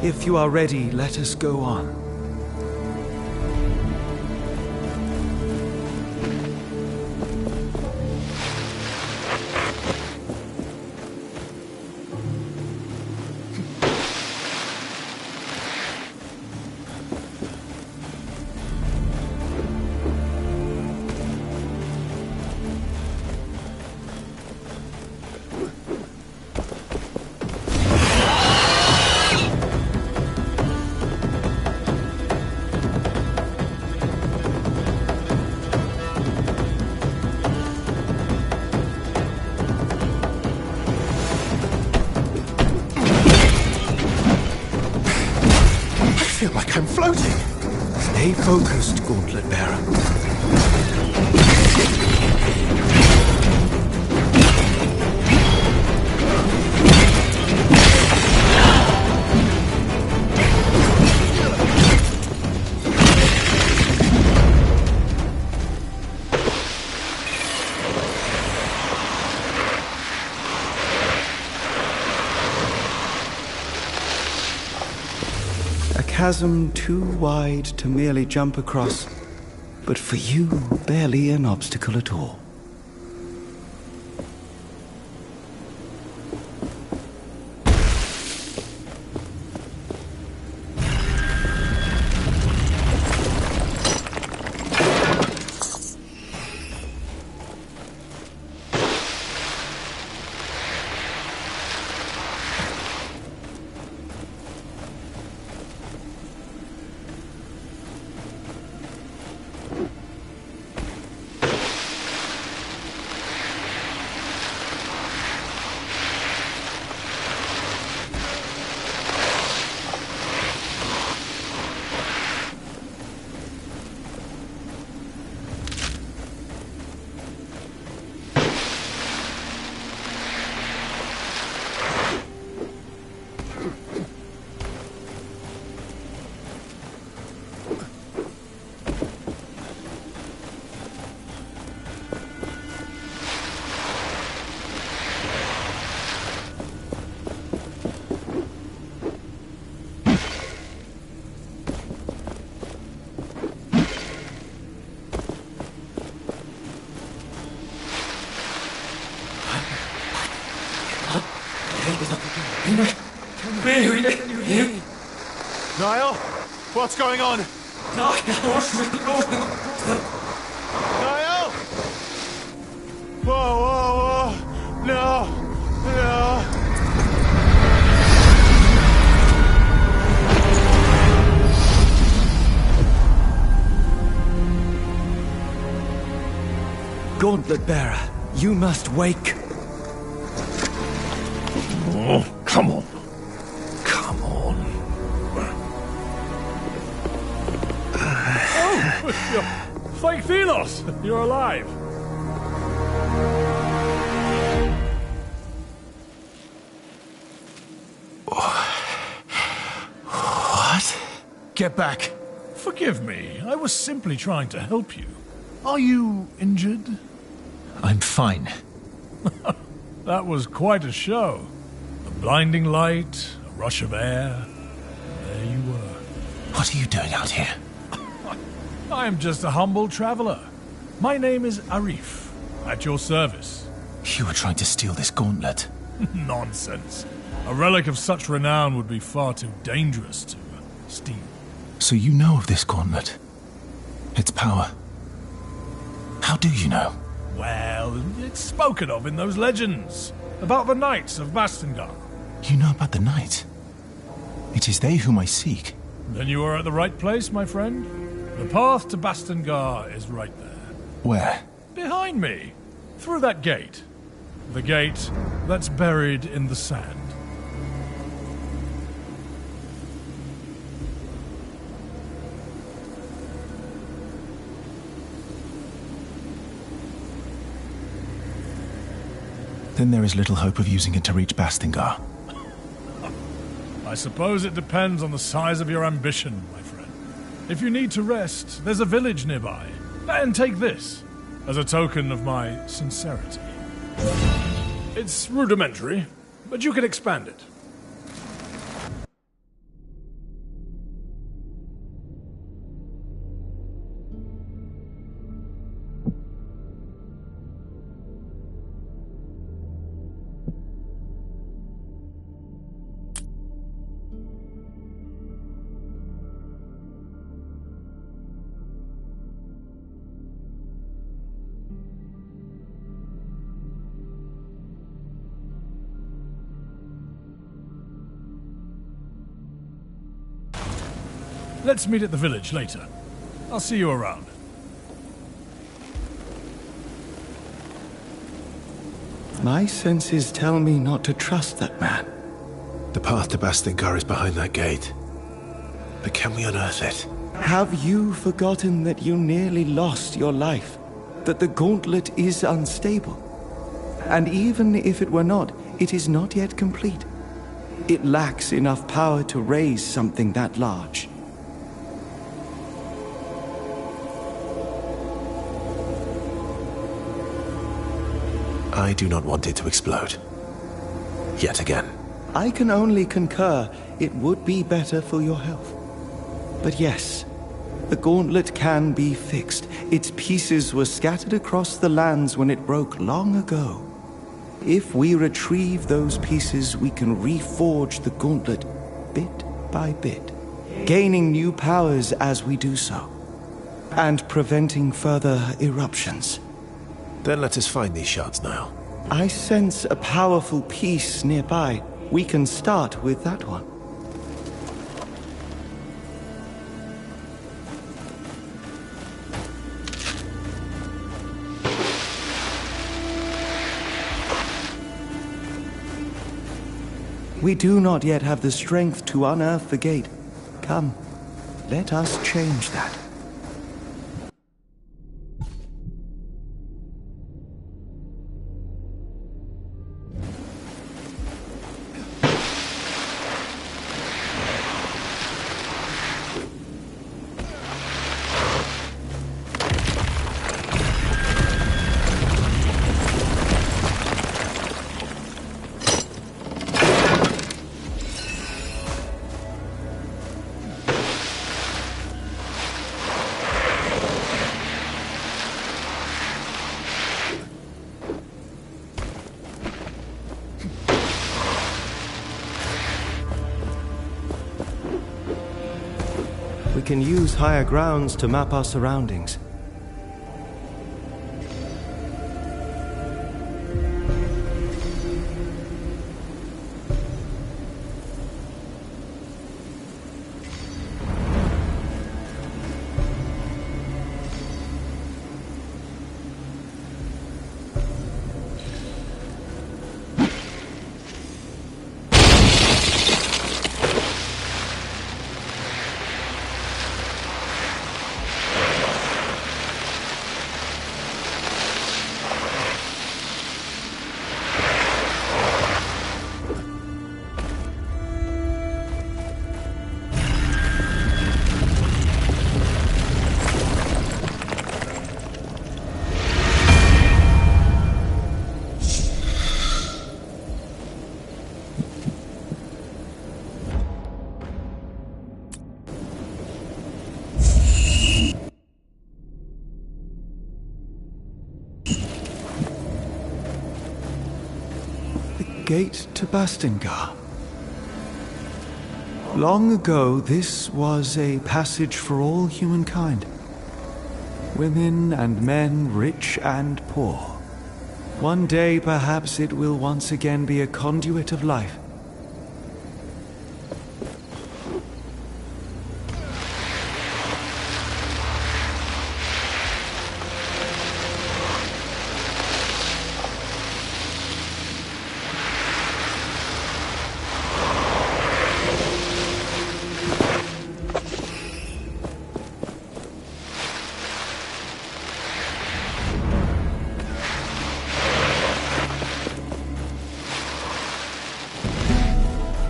If you are ready, let us go on. I feel like I'm floating. Stay focused, Gauntlet Bearer. A chasm too wide to merely jump across, but for you, barely an obstacle at all. Niall? What's going on? Niall? Whoa, whoa, whoa. No. No. Gauntlet Bearer, you must wake. Oh, come on. Come on. Oh, fake Thelos! You're alive. What? Get back. Forgive me, I was simply trying to help you. Are you injured? I'm fine. That was quite a show. A blinding light, a rush of air, and there you were. What are you doing out here? I am just a humble traveler. My name is Arif, at your service. You were trying to steal this gauntlet. Nonsense. A relic of such renown would be far too dangerous to steal. So you know of this gauntlet? Its power? How do you know? Well, it's spoken of in those legends about the Knights of Bastengar. You know about the Knight? It is they whom I seek. Then you are at the right place, my friend. The path to Bastengar is right there. Where? Behind me. Through that gate. The gate that's buried in the sand. Then there is little hope of using it to reach Bastengar. I suppose it depends on the size of your ambition, my friend. If you need to rest, there's a village nearby. And take this, as a token of my sincerity. It's rudimentary, but you can expand it. Let's meet at the village later. I'll see you around. My senses tell me not to trust that man. The path to Bastinkar is behind that gate. But can we unearth it? Have you forgotten that you nearly lost your life? That the gauntlet is unstable? And even if it were not, it is not yet complete. It lacks enough power to raise something that large. I do not want it to explode. Yet again. I can only concur it would be better for your health. But yes, the gauntlet can be fixed. Its pieces were scattered across the lands when it broke long ago. If we retrieve those pieces, we can reforge the gauntlet bit by bit, gaining new powers as we do so, and preventing further eruptions. Then let us find these shards now. I sense a powerful piece nearby. We can start with that one. We do not yet have the strength to unearth the gate. Come, let us change that. We can use higher grounds to map our surroundings. Gate to Bastingar. Long ago, this was a passage for all humankind. Women and men, rich and poor. One day, perhaps, it will once again be a conduit of life.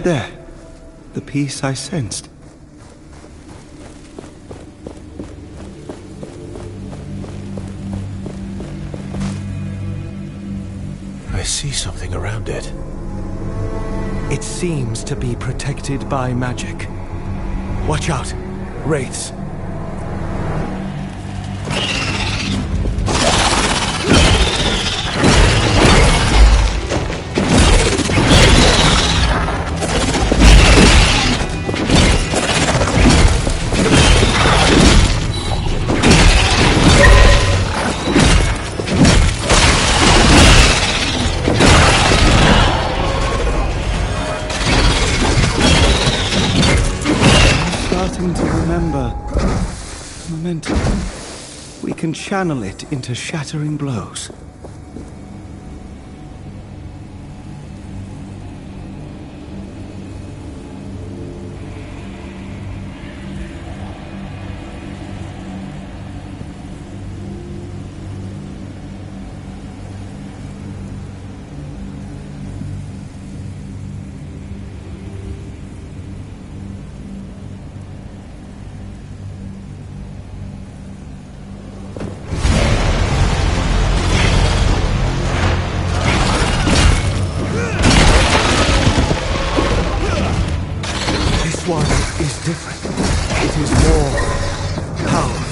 There, the piece I sensed. I see something around it. It seems to be protected by magic. Watch out, wraiths. Momentum to remember. Momentum. We can channel it into shattering blows. One is different. It is more powerful.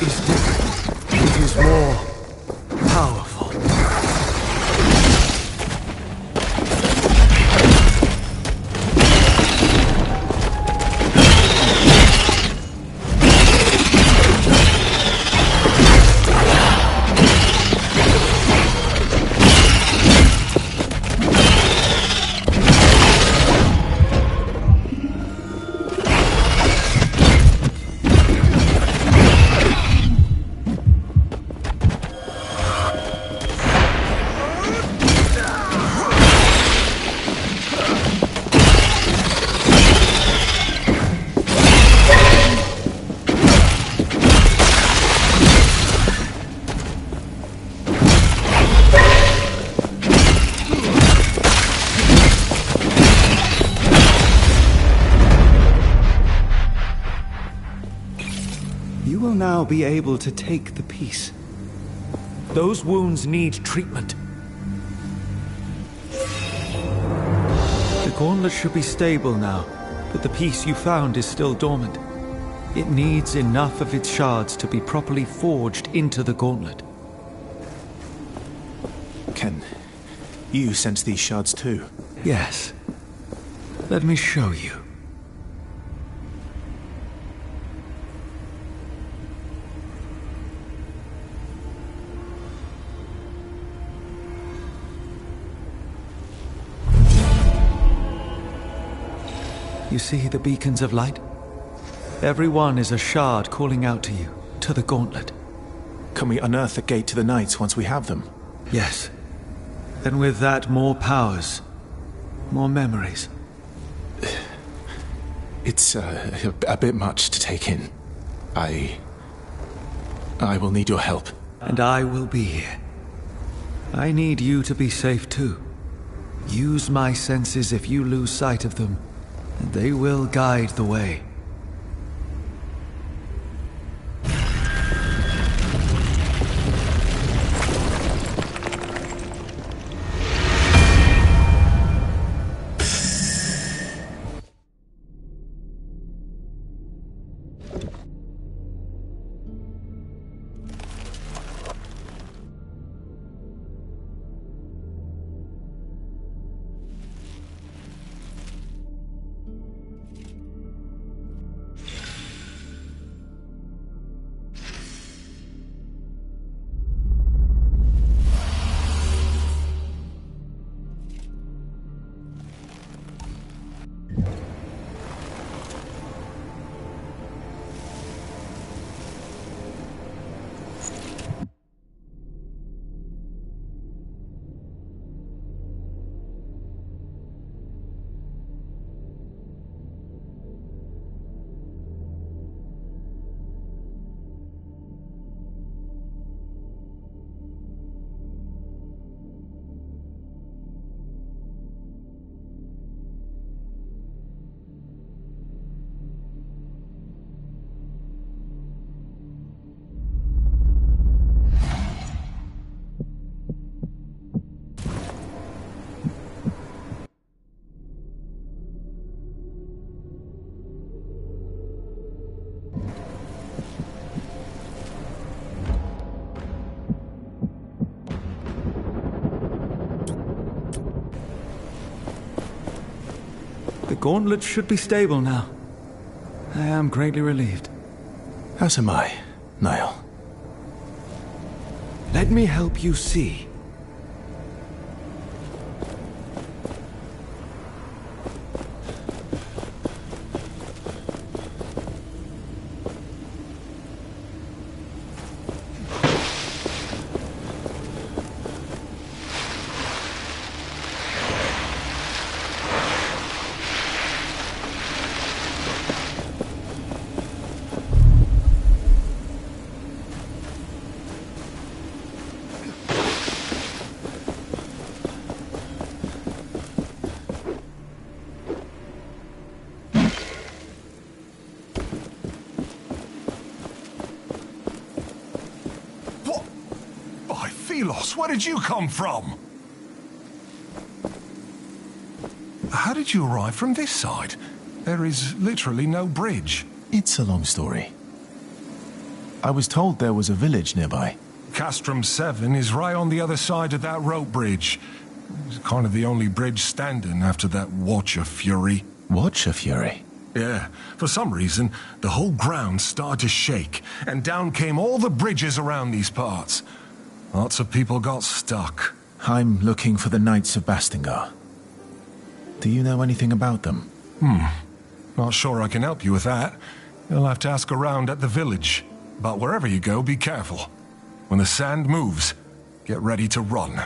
Is different. It is more powerful. You will now be able to take the piece. Those wounds need treatment. The gauntlet should be stable now, but the piece you found is still dormant. It needs enough of its shards to be properly forged into the gauntlet. Can you sense these shards too? Yes. Let me show you. You see the beacons of light? Every one is a shard calling out to you, to the gauntlet. Can we unearth the gate to the Knights once we have them? Yes. Then with that, more powers. More memories. It's a bit much to take in. I will need your help. And I will be here. I need you to be safe too. Use my senses if you lose sight of them, and they will guide the way. gauntlet should be stable now. I am greatly relieved. As am I, Niall. Let me help you see. Where did you come from? How did you arrive from this side? There is literally no bridge. It's a long story. I was told there was a village nearby. Castrum 7 is right on the other side of that rope bridge. It's kind of the only bridge standing after that Watcher Fury. Watcher Fury? Yeah, for some reason, the whole ground started to shake, and down came all the bridges around these parts. Lots of people got stuck. I'm looking for the Knights of Bastingar. Do you know anything about them? Not sure I can help you with that. You'll have to ask around at the village. But wherever you go, be careful. When the sand moves, get ready to run.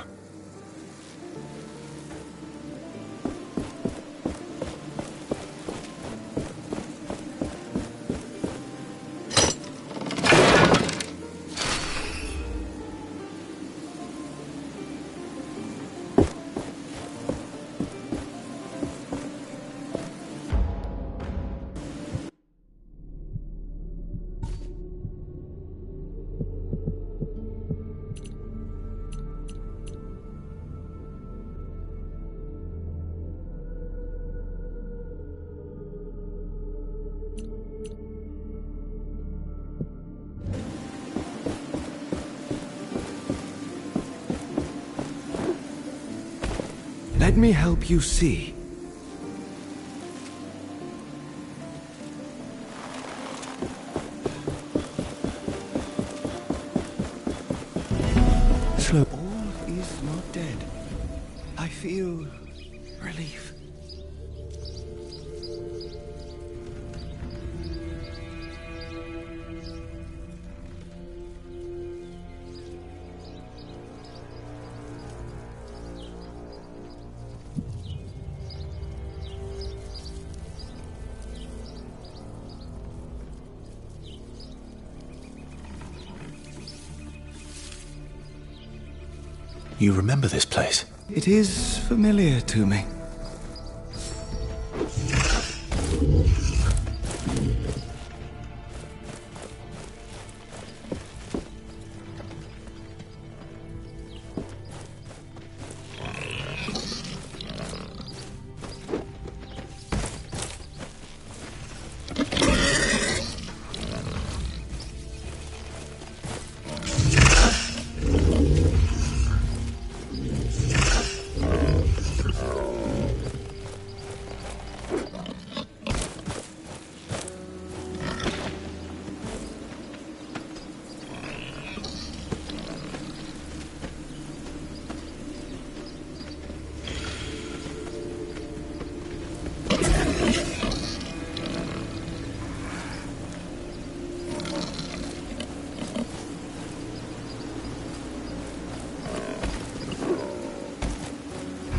Let me help you see. Slow. All is not dead. I feel relief. You remember this place? It is familiar to me.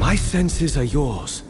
My senses are yours.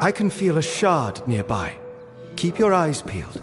I can feel a shard nearby. Keep your eyes peeled.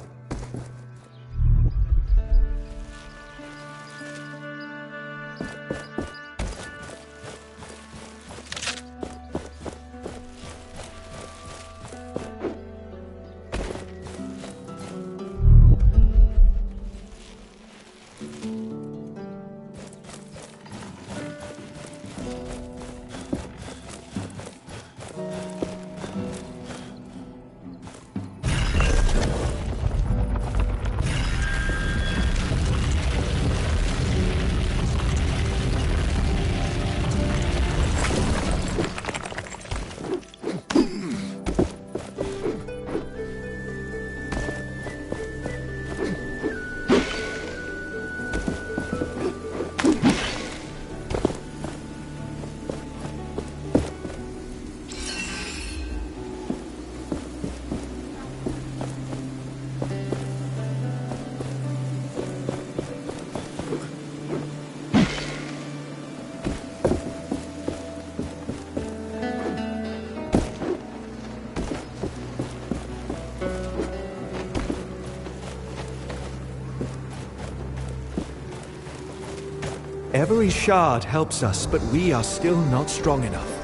Every shard helps us, but we are still not strong enough.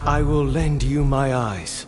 I will lend you my eyes.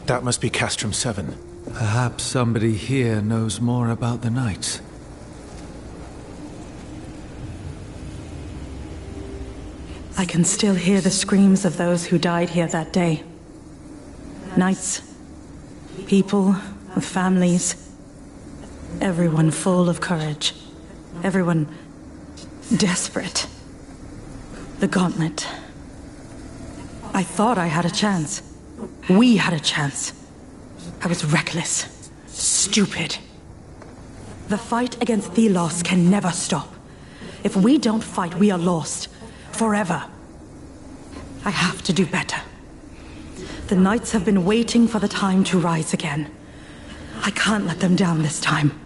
That must be Castrum 7. Perhaps somebody here knows more about the Knights. I can still hear the screams of those who died here that day. Knights, people with families, everyone full of courage, everyone desperate. The gauntlet. I thought I had a chance. We had a chance. I was reckless, stupid. The fight against Thelos can never stop. If we don't fight, we are lost. Forever. I have to do better. The Knights have been waiting for the time to rise again. I can't let them down this time.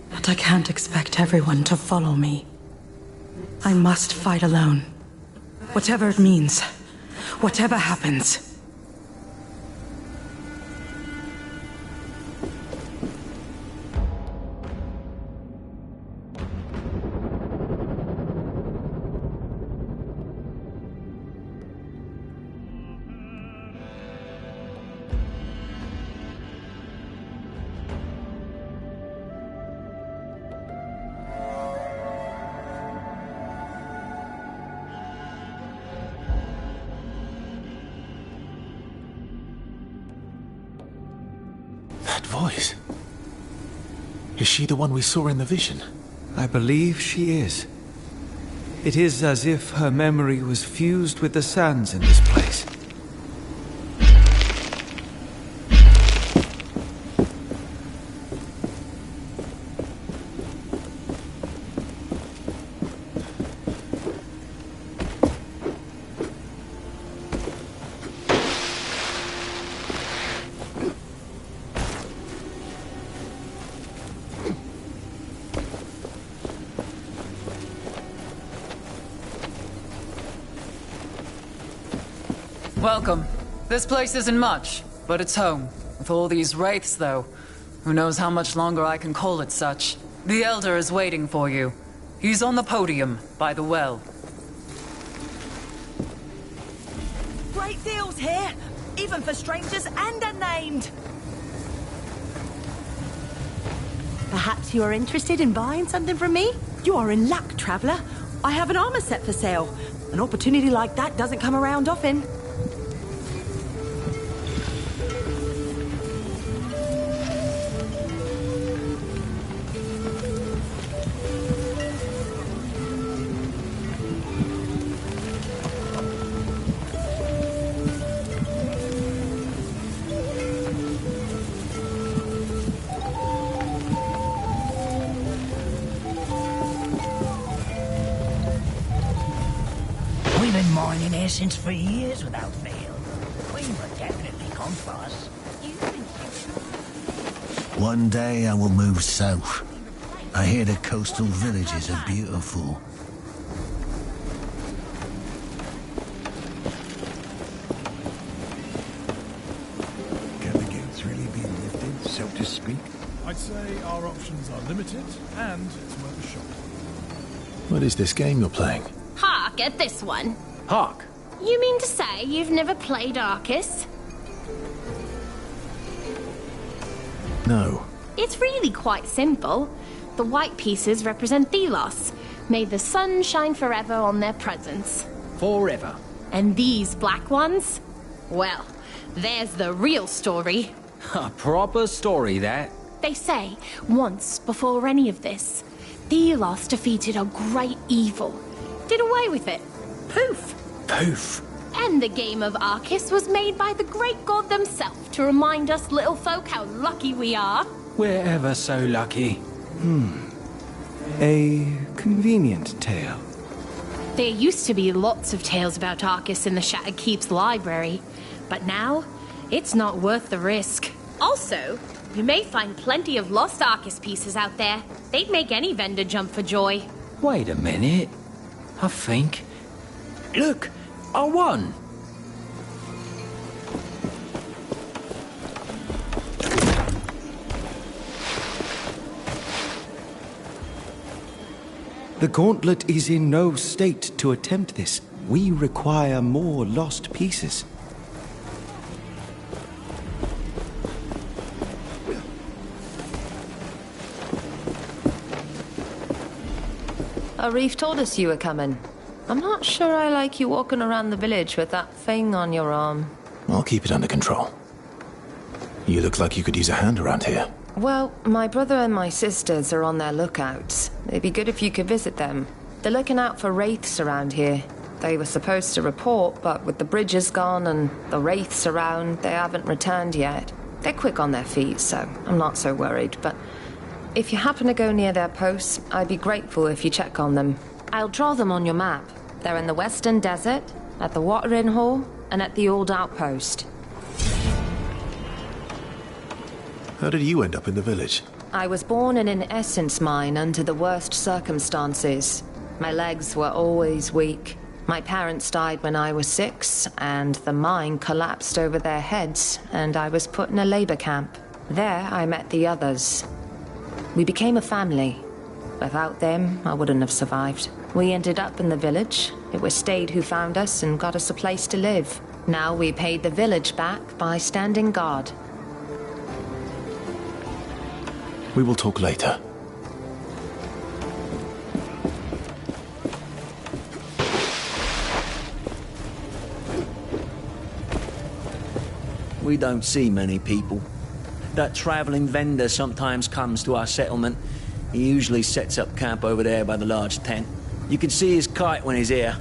But I can't expect everyone to follow me. I must fight alone. Whatever it means. Whatever happens. That voice. Is she the one we saw in the vision? I believe she is. It is as if her memory was fused with the sands in this place. Welcome. This place isn't much, but it's home. With all these wraiths, though, who knows how much longer I can call it such. The Elder is waiting for you. He's on the podium, by the well. Great deals here, even for strangers and unnamed. Perhaps you are interested in buying something from me? You are in luck, traveler. I have an armor set for sale. An opportunity like that doesn't come around often. We've been mining here since for years without fail. We will definitely come for us. One day I will move south. I hear the coastal villages are beautiful. Can the gates really be lifted, so to speak? I'd say our options are limited, and it's worth a shot. What is this game you're playing? Hark at this one. Hark! You mean to say you've never played Arcus? No. It's really quite simple. The white pieces represent Thelos. May the sun shine forever on their presence. Forever. And these black ones? Well, there's the real story. A proper story, that. They say, once before any of this, Thelos defeated a great evil. Did away with it. Poof. Poof. And the game of Arcus was made by the great god themselves to remind us little folk how lucky we are. We're ever so lucky. A convenient tale. There used to be lots of tales about Arcus in the Shattered Keep's library, but now it's not worth the risk. Also, you may find plenty of lost Arcus pieces out there. They'd make any vendor jump for joy. Wait a minute. I think... Look! I won! The gauntlet is in no state to attempt this. We require more lost pieces. Arif told us you were coming. I'm not sure I like you walking around the village with that thing on your arm. I'll keep it under control. You look like you could use a hand around here. Well, my brother and my sisters are on their lookouts. It'd be good if you could visit them. They're looking out for wraiths around here. They were supposed to report, but with the bridges gone and the wraiths around, they haven't returned yet. They're quick on their feet, so I'm not so worried, but if you happen to go near their posts, I'd be grateful if you check on them. I'll draw them on your map. They're in the Western Desert, at the Watering Hall, and at the Old Outpost. How did you end up in the village? I was born in an essence mine under the worst circumstances. My legs were always weak. My parents died when I was 6, and the mine collapsed over their heads, and I was put in a labor camp. There I met the others. We became a family. Without them, I wouldn't have survived. We ended up in the village. It was Stade who found us and got us a place to live. Now we paid the village back by standing guard. We will talk later. We don't see many people. That traveling vendor sometimes comes to our settlement. He usually sets up camp over there by the large tent. You can see his kite when he's here.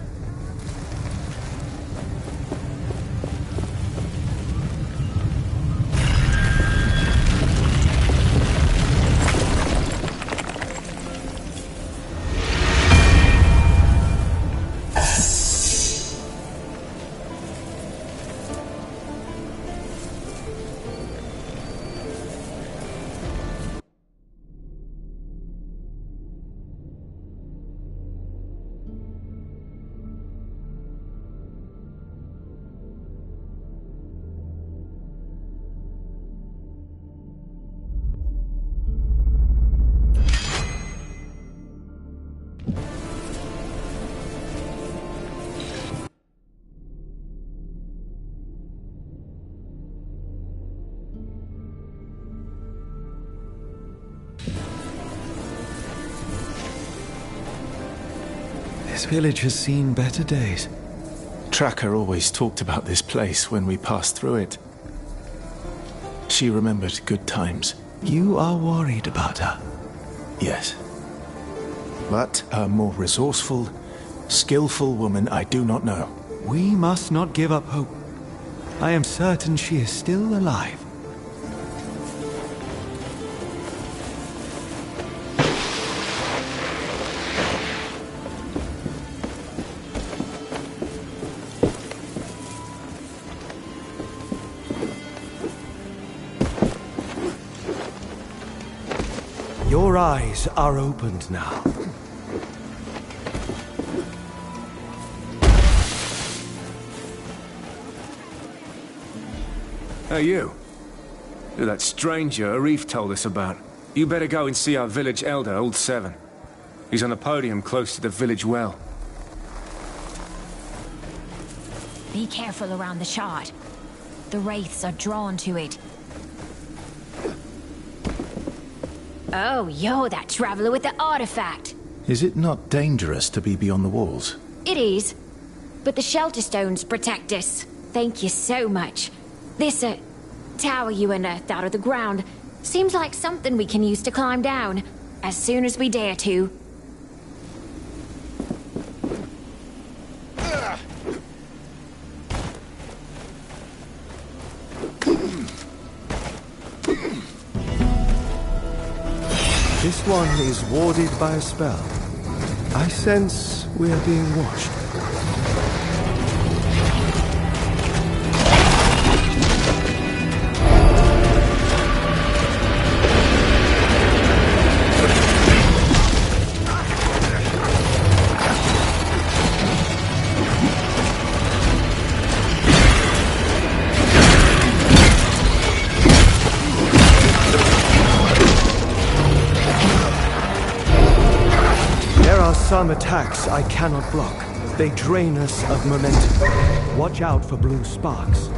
This village has seen better days. Tracker always talked about this place when we passed through it. She remembered good times. You are worried about her? Yes. But a more resourceful, skillful woman I do not know. We must not give up hope. I am certain she is still alive. Your eyes are opened now. Hey, you. You're that stranger Arif told us about. You better go and see our village elder, Old Seven. He's on a podium close to the village well. Be careful around the shard. The wraiths are drawn to it. Oh, you're that traveler with the artifact. Is it not dangerous to be beyond the walls? It is. But the shelter stones protect us. Thank you so much. This, tower you unearthed out of the ground seems like something we can use to climb down, as soon as we dare to. This one is warded by a spell. I sense we are being watched. Some attacks I cannot block. They drain us of momentum. Watch out for blue sparks.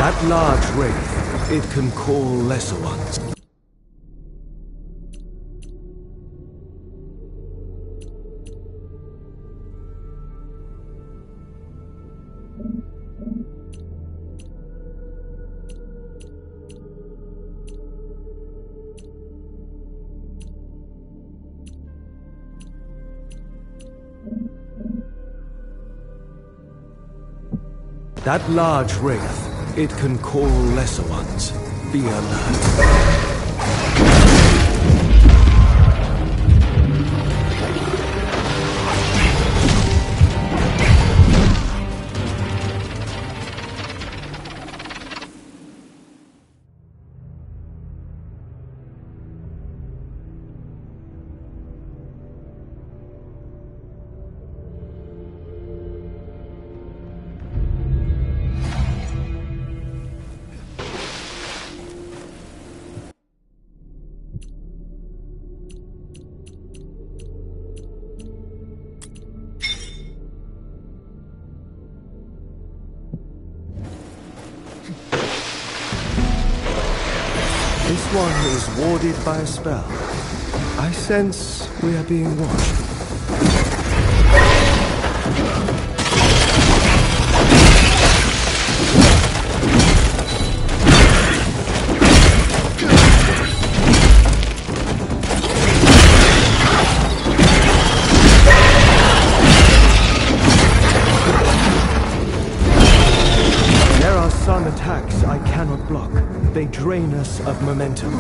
That large wraith, it can call lesser ones. That large wraith, it can call lesser ones. Be alert. one is warded by a spell. I sense we are being watched. Some attacks I cannot block. They drain us of momentum.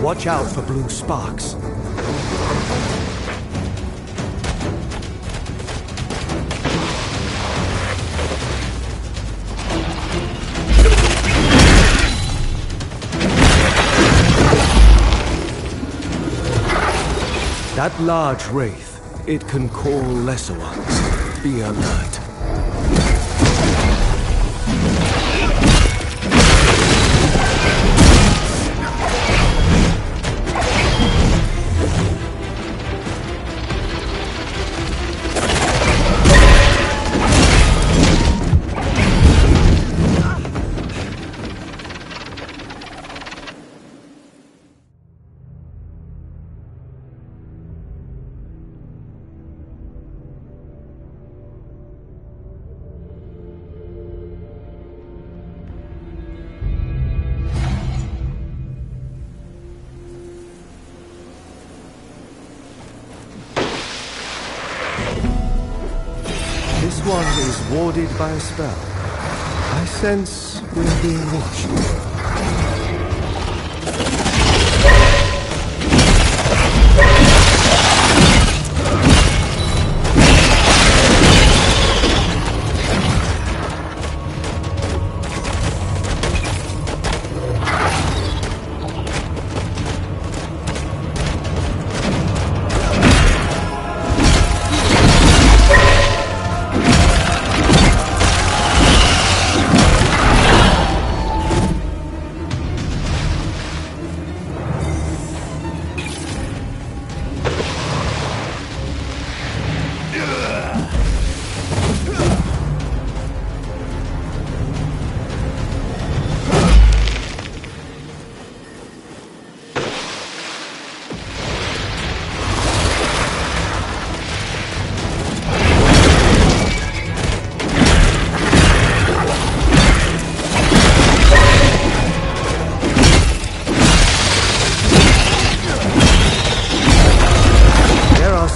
Watch out for blue sparks. That large wraith, it can call lesser ones. Be alert. This one is warded by a spell. I sense we're being watched.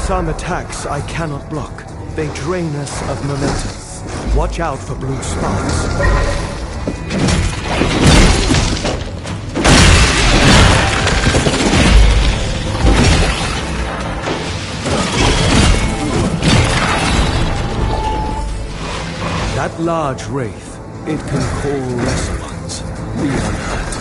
Some attacks I cannot block. They drain us of momentum. Watch out for blue sparks. That large wraith, it can call lesser ones. Be alert.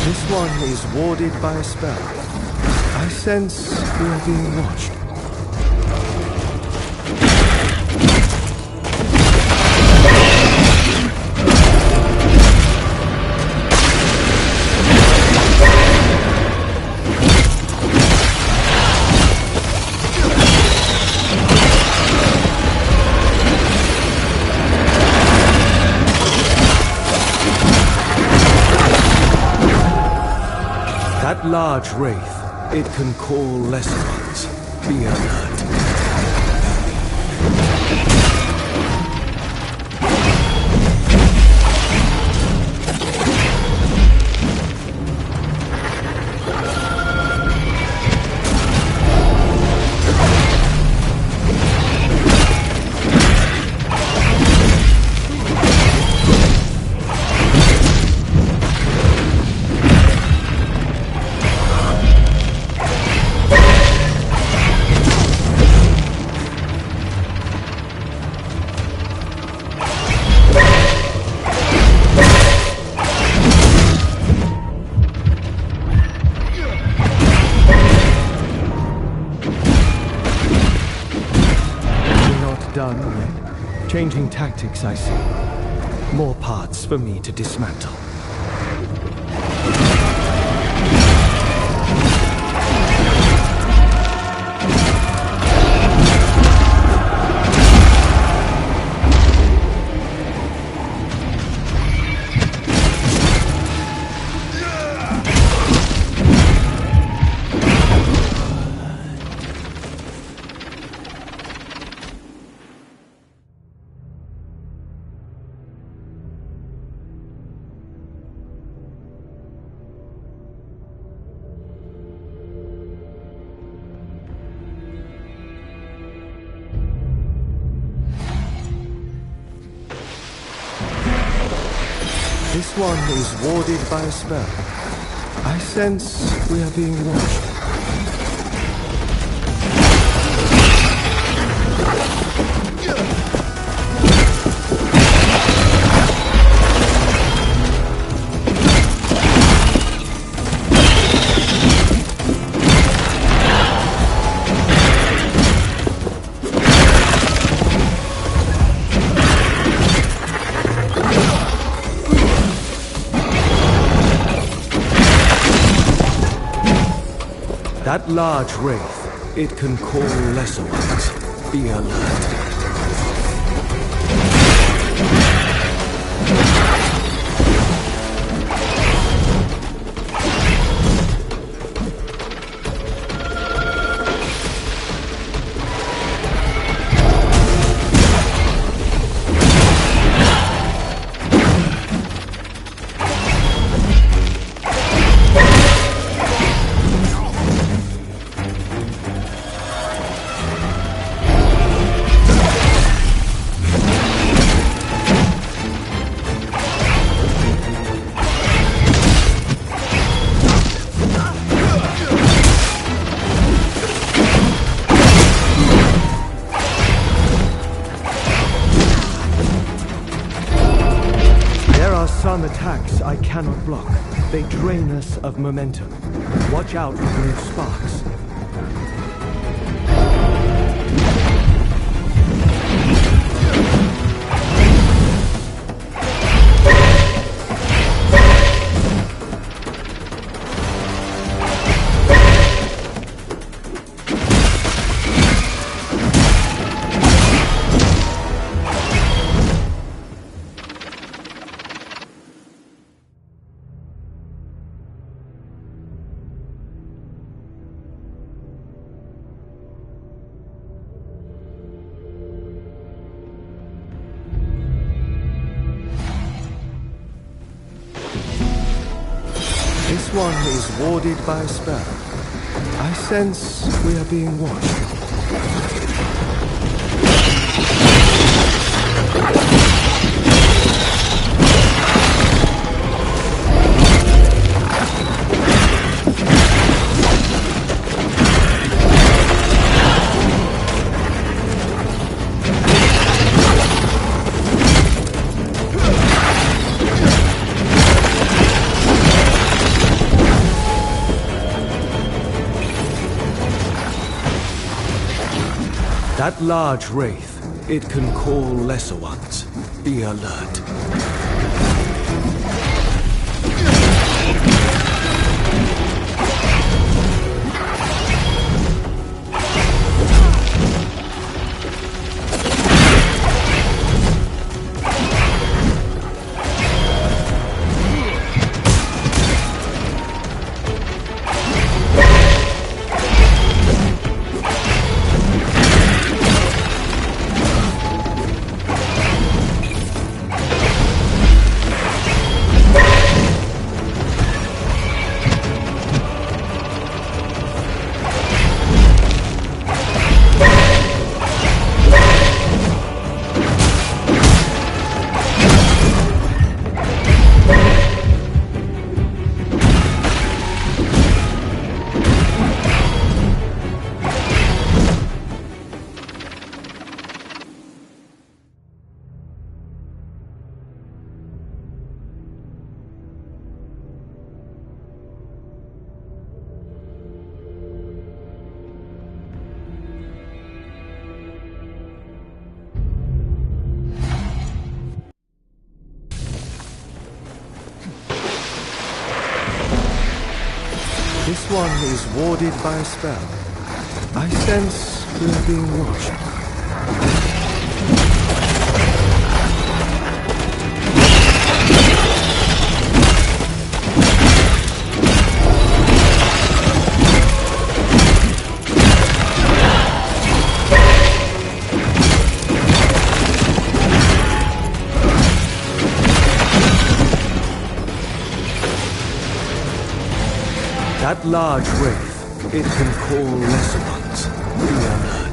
This one is warded by a spell. I sense we are being watched. That large wraith, it can call lesser ones. Be alert. Changing tactics, I see. More parts for me to dismantle. This one is warded by a spell. I sense we are being watched. That large wraith, it can call lesser ones. Be alert. Some attacks I cannot block. They drain us of momentum. Watch out for those sparks. This one is warded by a spell. I sense we are being watched. That large wraith, it can call lesser ones. Be alert. This one is warded by a spell. I sense we are being watched. That large wraith, it can call lesser ones. Be alert.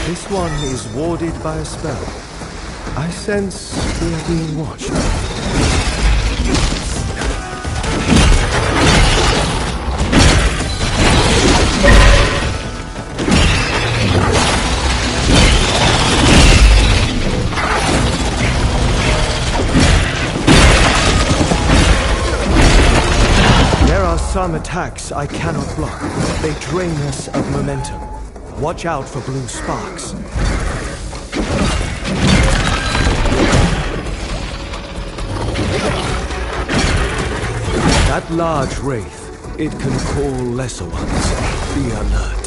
This one is warded by a spell. I sense we are being watched. There are some attacks I cannot block. They drain us of momentum. Watch out for blue sparks. That large wraith, it can call lesser ones. Be alert.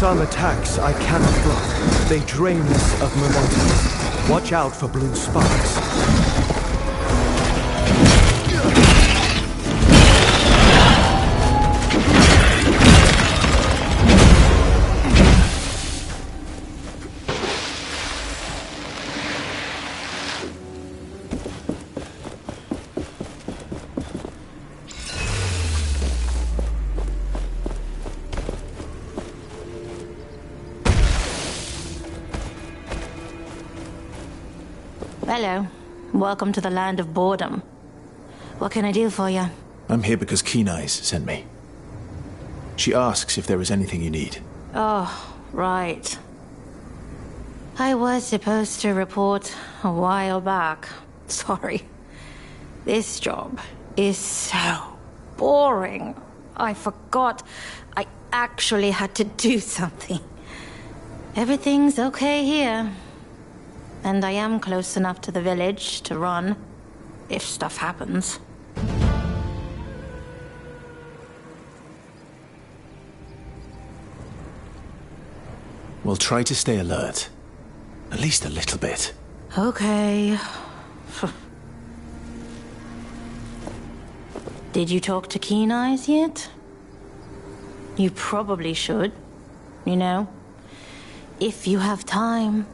Some attacks I cannot block. They drain us of momentum. Watch out for blue sparks. Hello. Welcome to the land of boredom. What can I do for you? I'm here because Keen Eyes sent me. She asks if there is anything you need. Oh, right. I was supposed to report a while back. Sorry. This job is so boring. I forgot I actually had to do something. Everything's okay here. And I am close enough to the village to run, if stuff happens. We'll try to stay alert. At least a little bit. Okay. Did you talk to Keen Eyes yet? You probably should. You know, if you have time.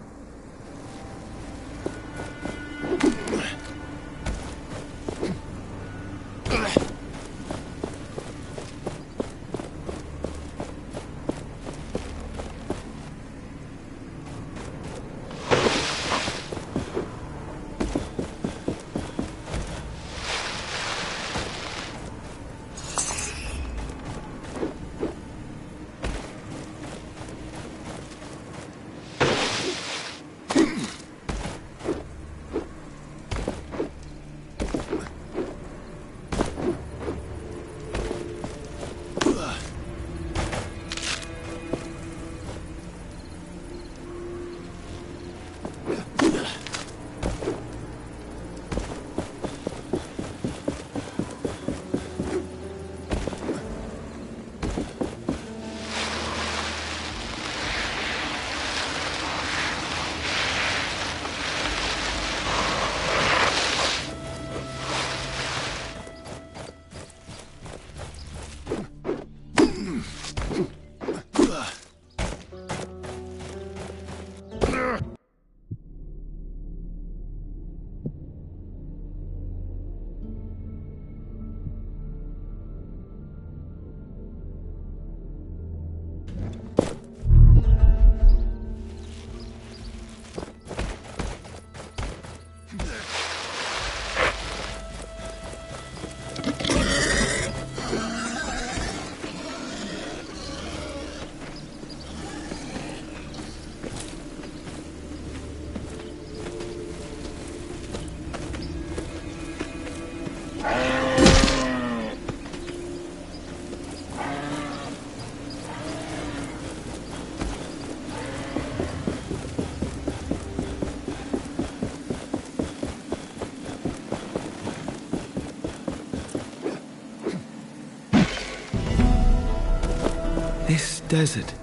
This desert,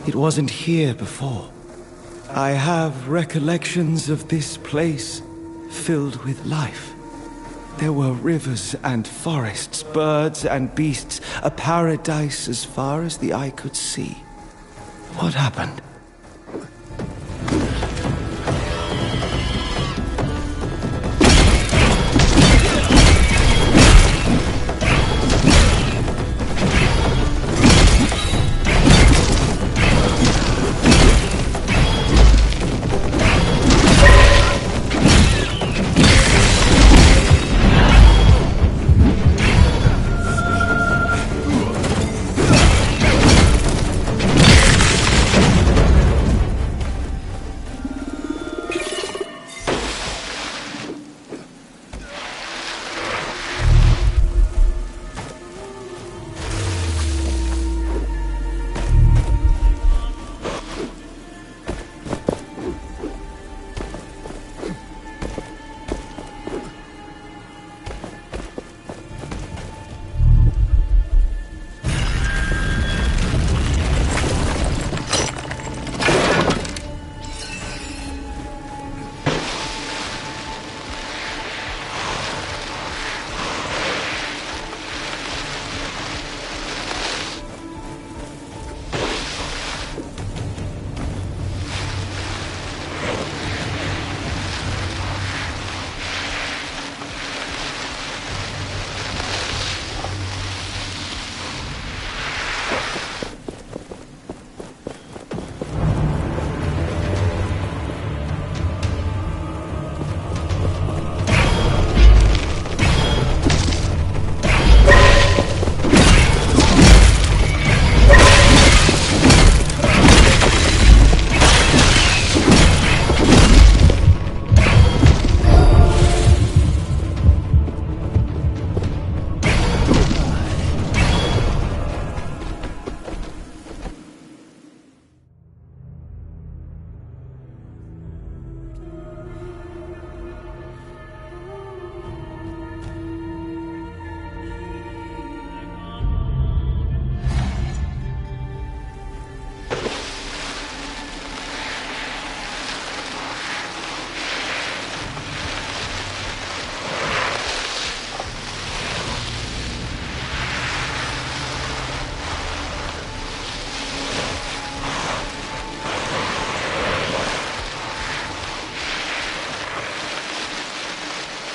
it wasn't here before. I have recollections of this place filled with life. There were rivers and forests, birds and beasts, a paradise as far as the eye could see. What happened?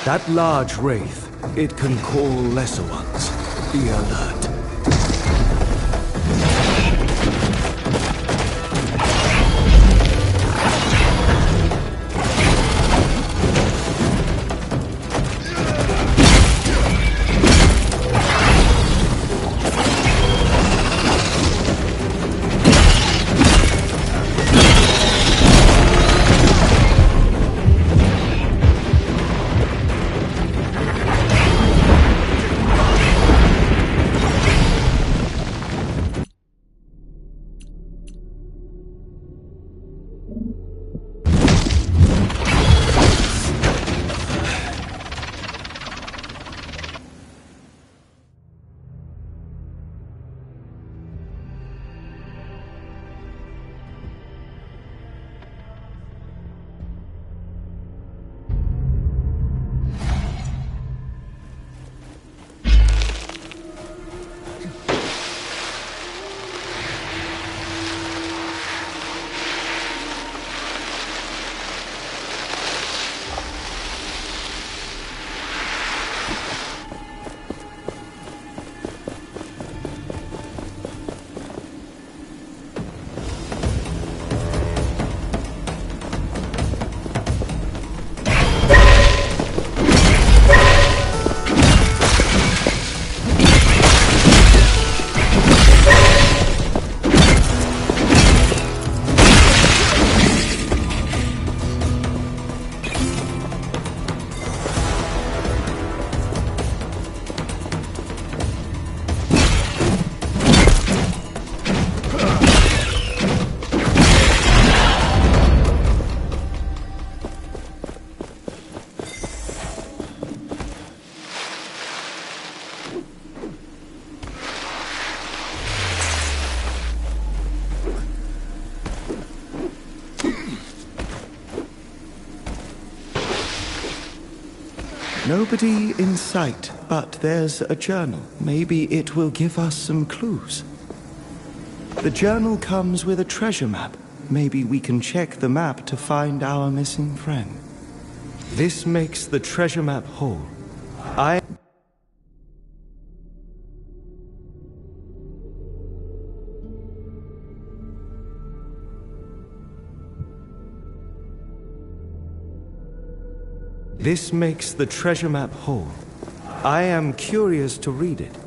That large wraith, it can call lesser ones. Be alert. Nobody in sight, but there's a journal. Maybe it will give us some clues. The journal comes with a treasure map. Maybe we can check the map to find our missing friend. This makes the treasure map whole. This makes the treasure map whole. I am curious to read it.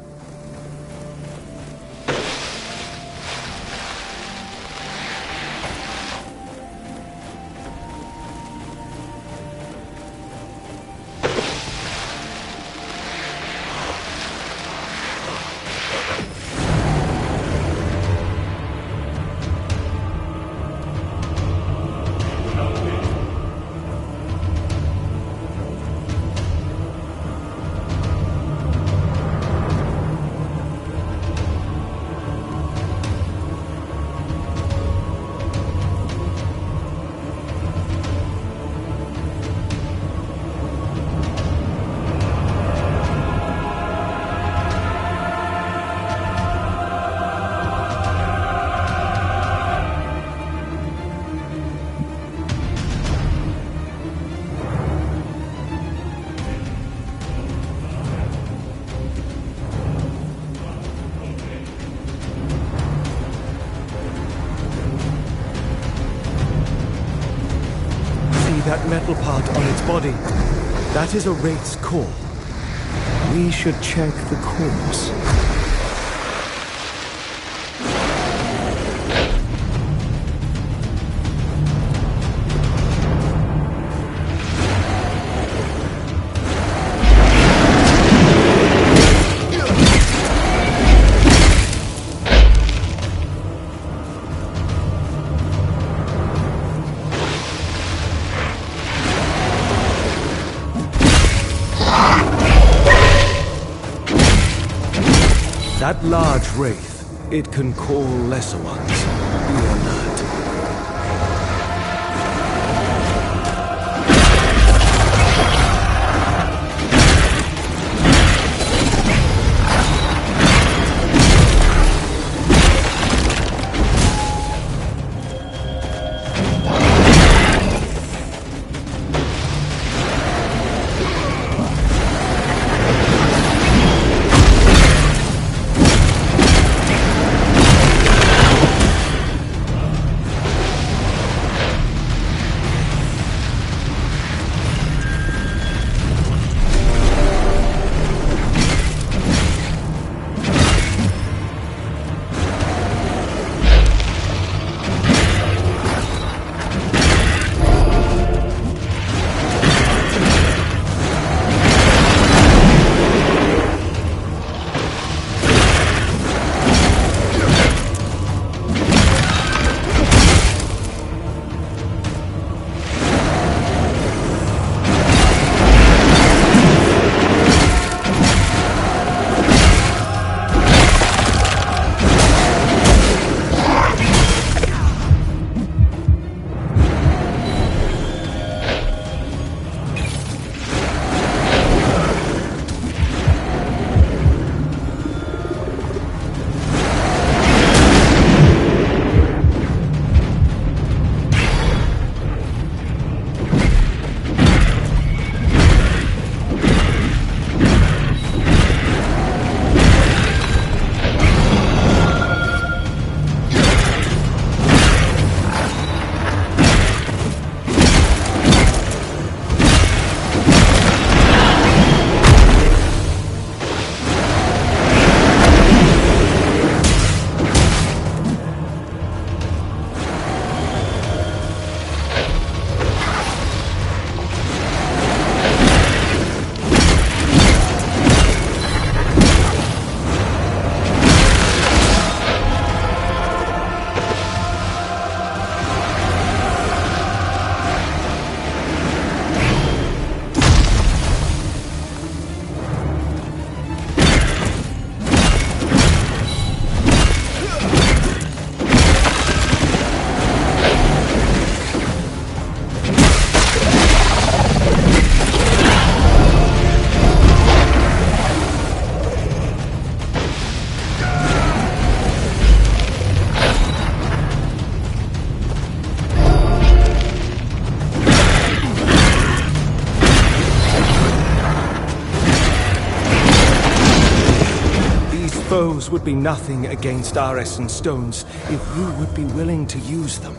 That metal part on its body, that is a wraith's core. We should check the cores. That large wraith, it can call lesser ones. Be alert. foes would be nothing against our essence stones if you would be willing to use them.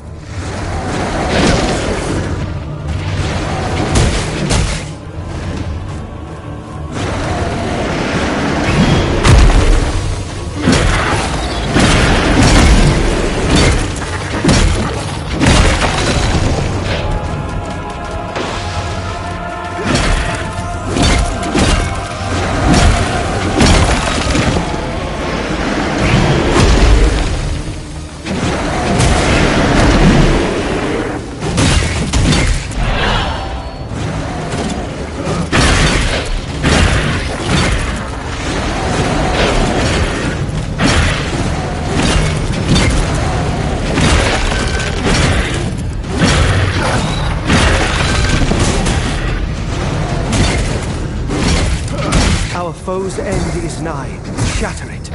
Our foe's end is nigh. Shatter it.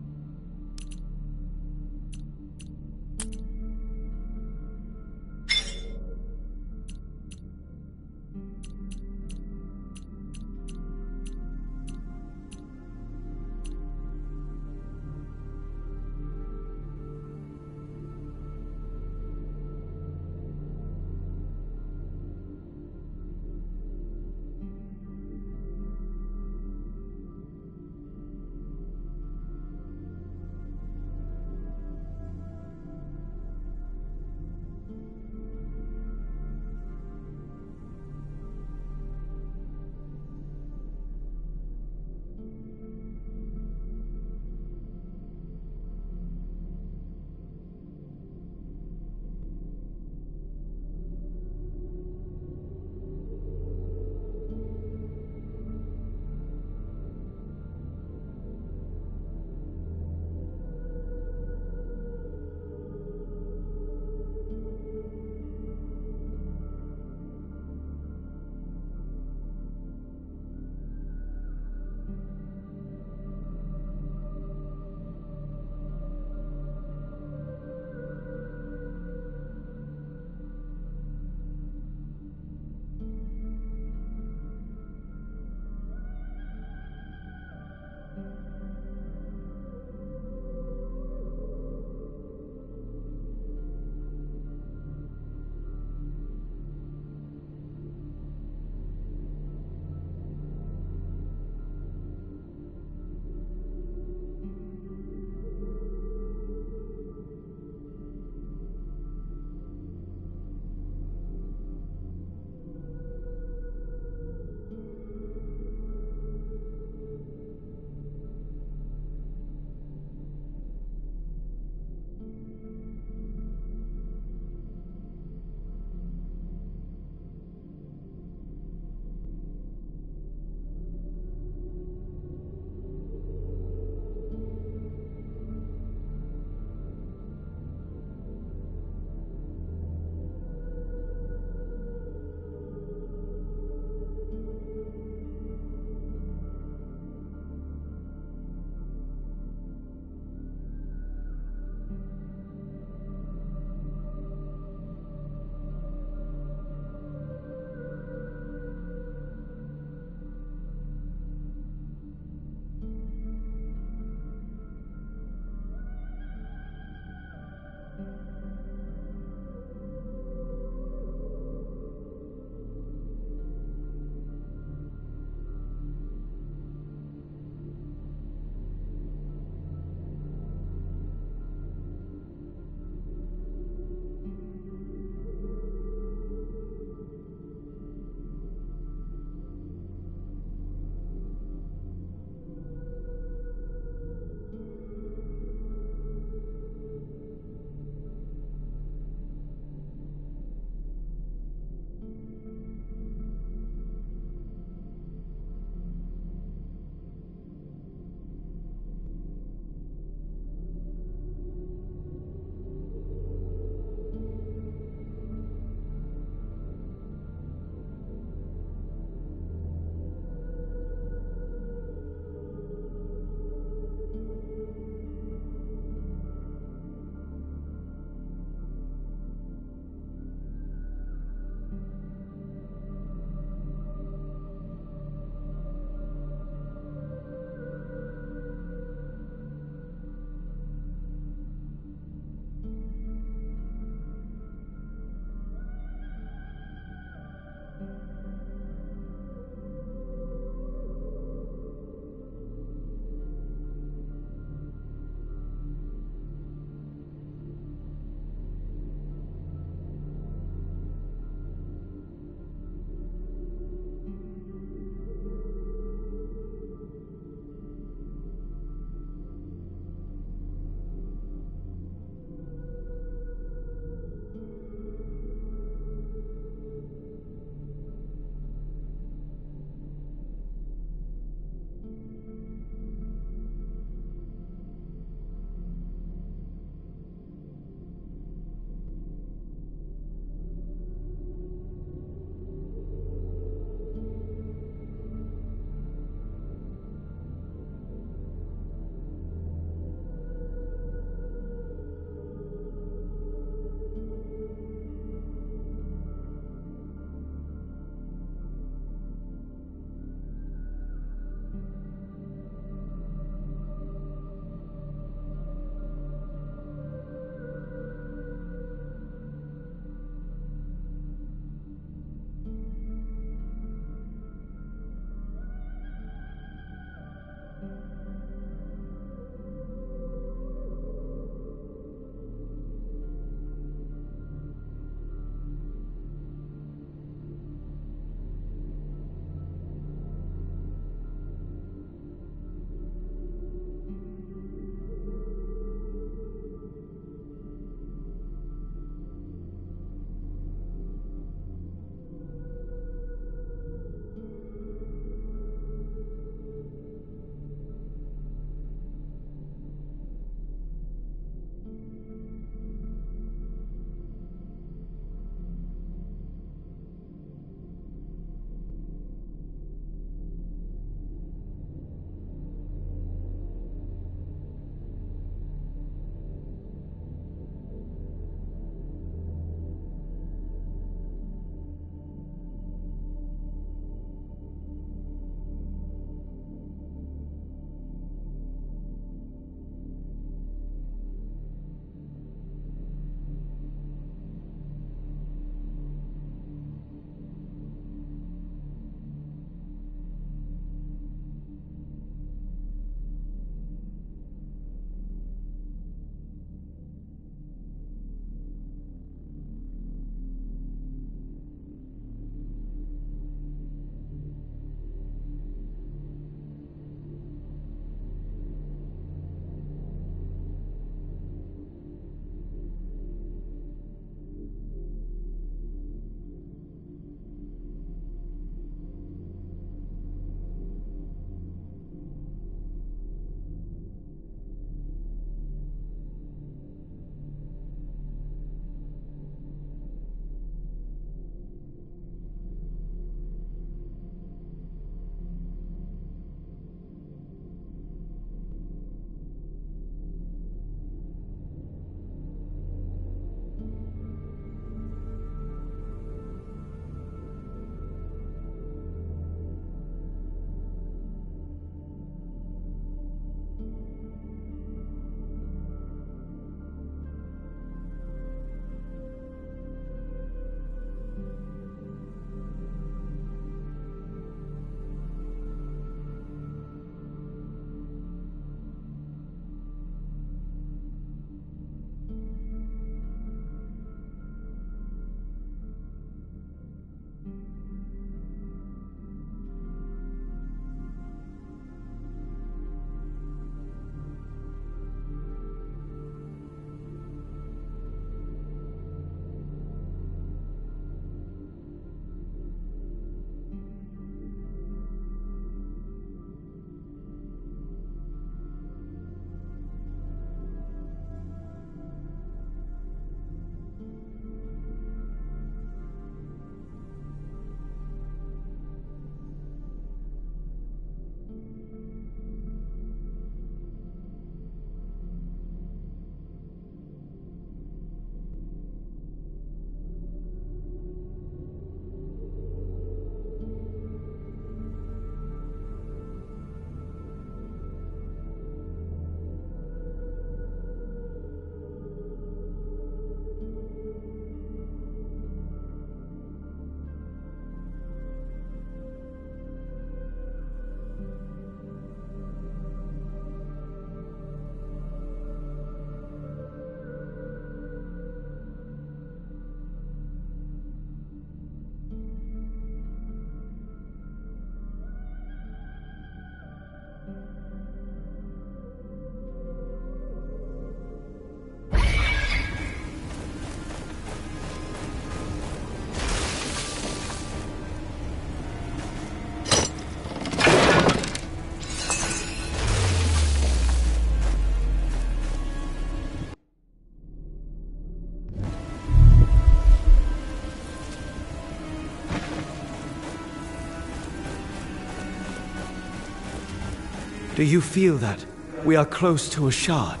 Do you feel that? We are close to a shard.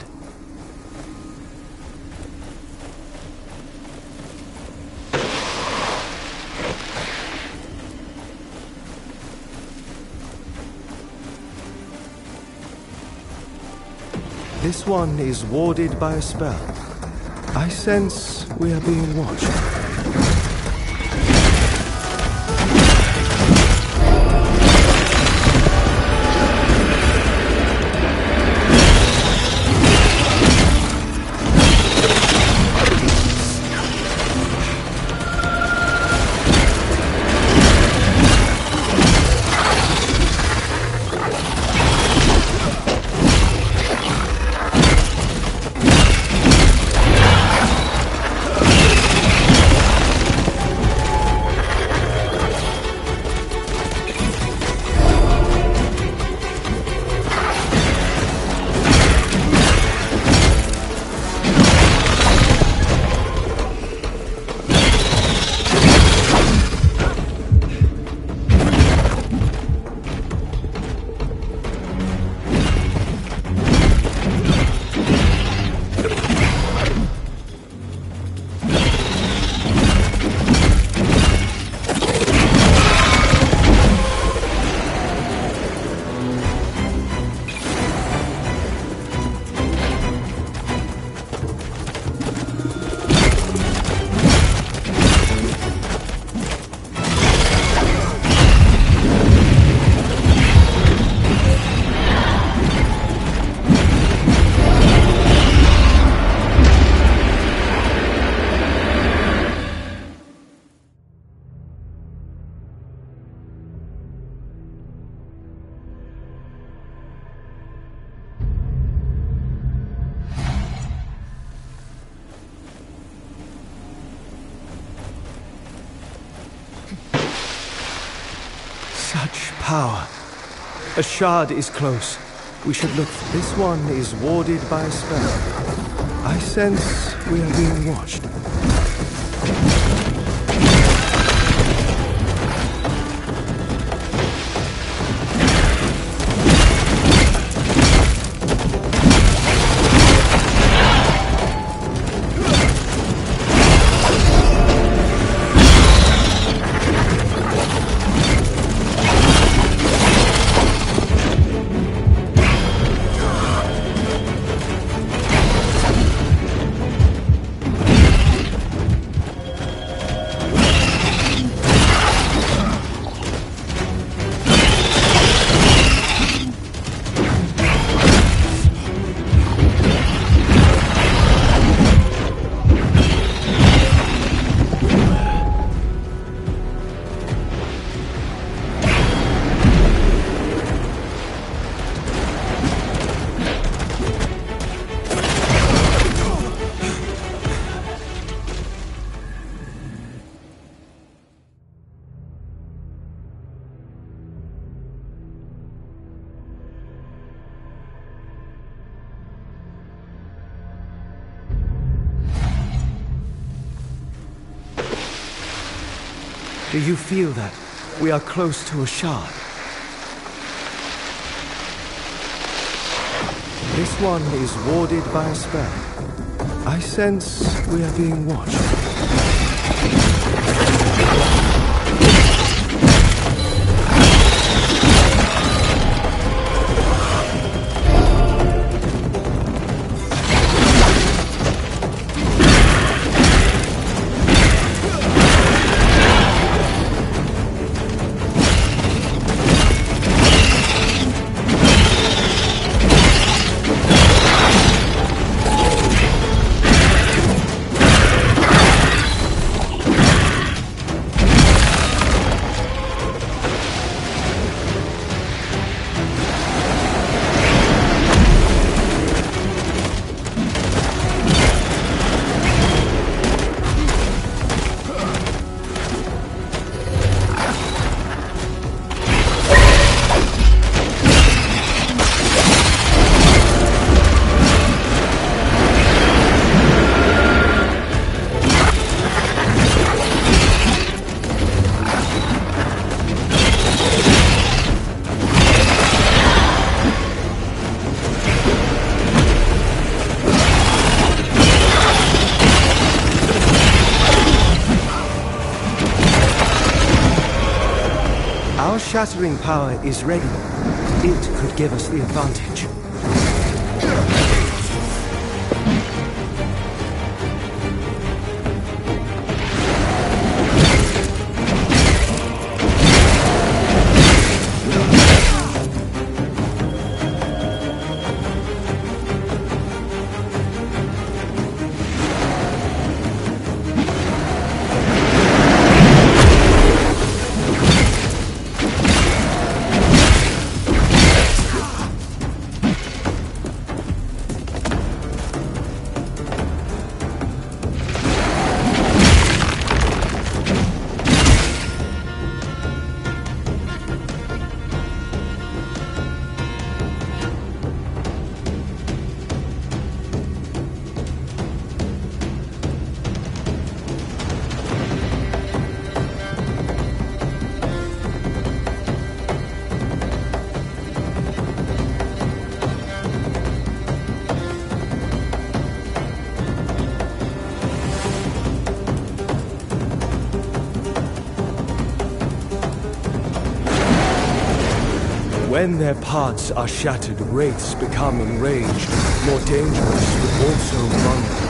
This one is warded by a spell. I sense we are being watched. Such power. A shard is close. We should look. This one is warded by a spell. I sense we are being watched. Do you feel that? We are close to a shard. This one is warded by a spell. I sense we are being watched. shattering power is ready, it could give us the advantage. When their parts are shattered, wraiths become enraged, more dangerous, but also vulnerable.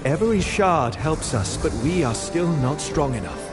Every shard helps us, but we are still not strong enough.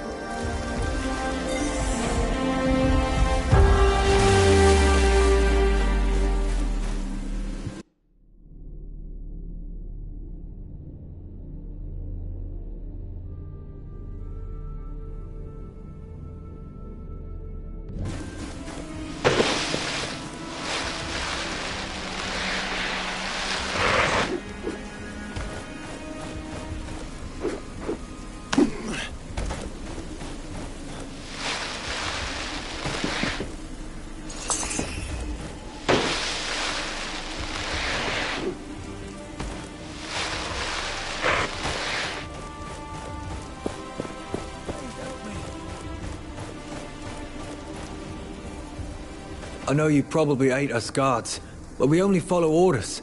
I know you probably hate us guards, but we only follow orders.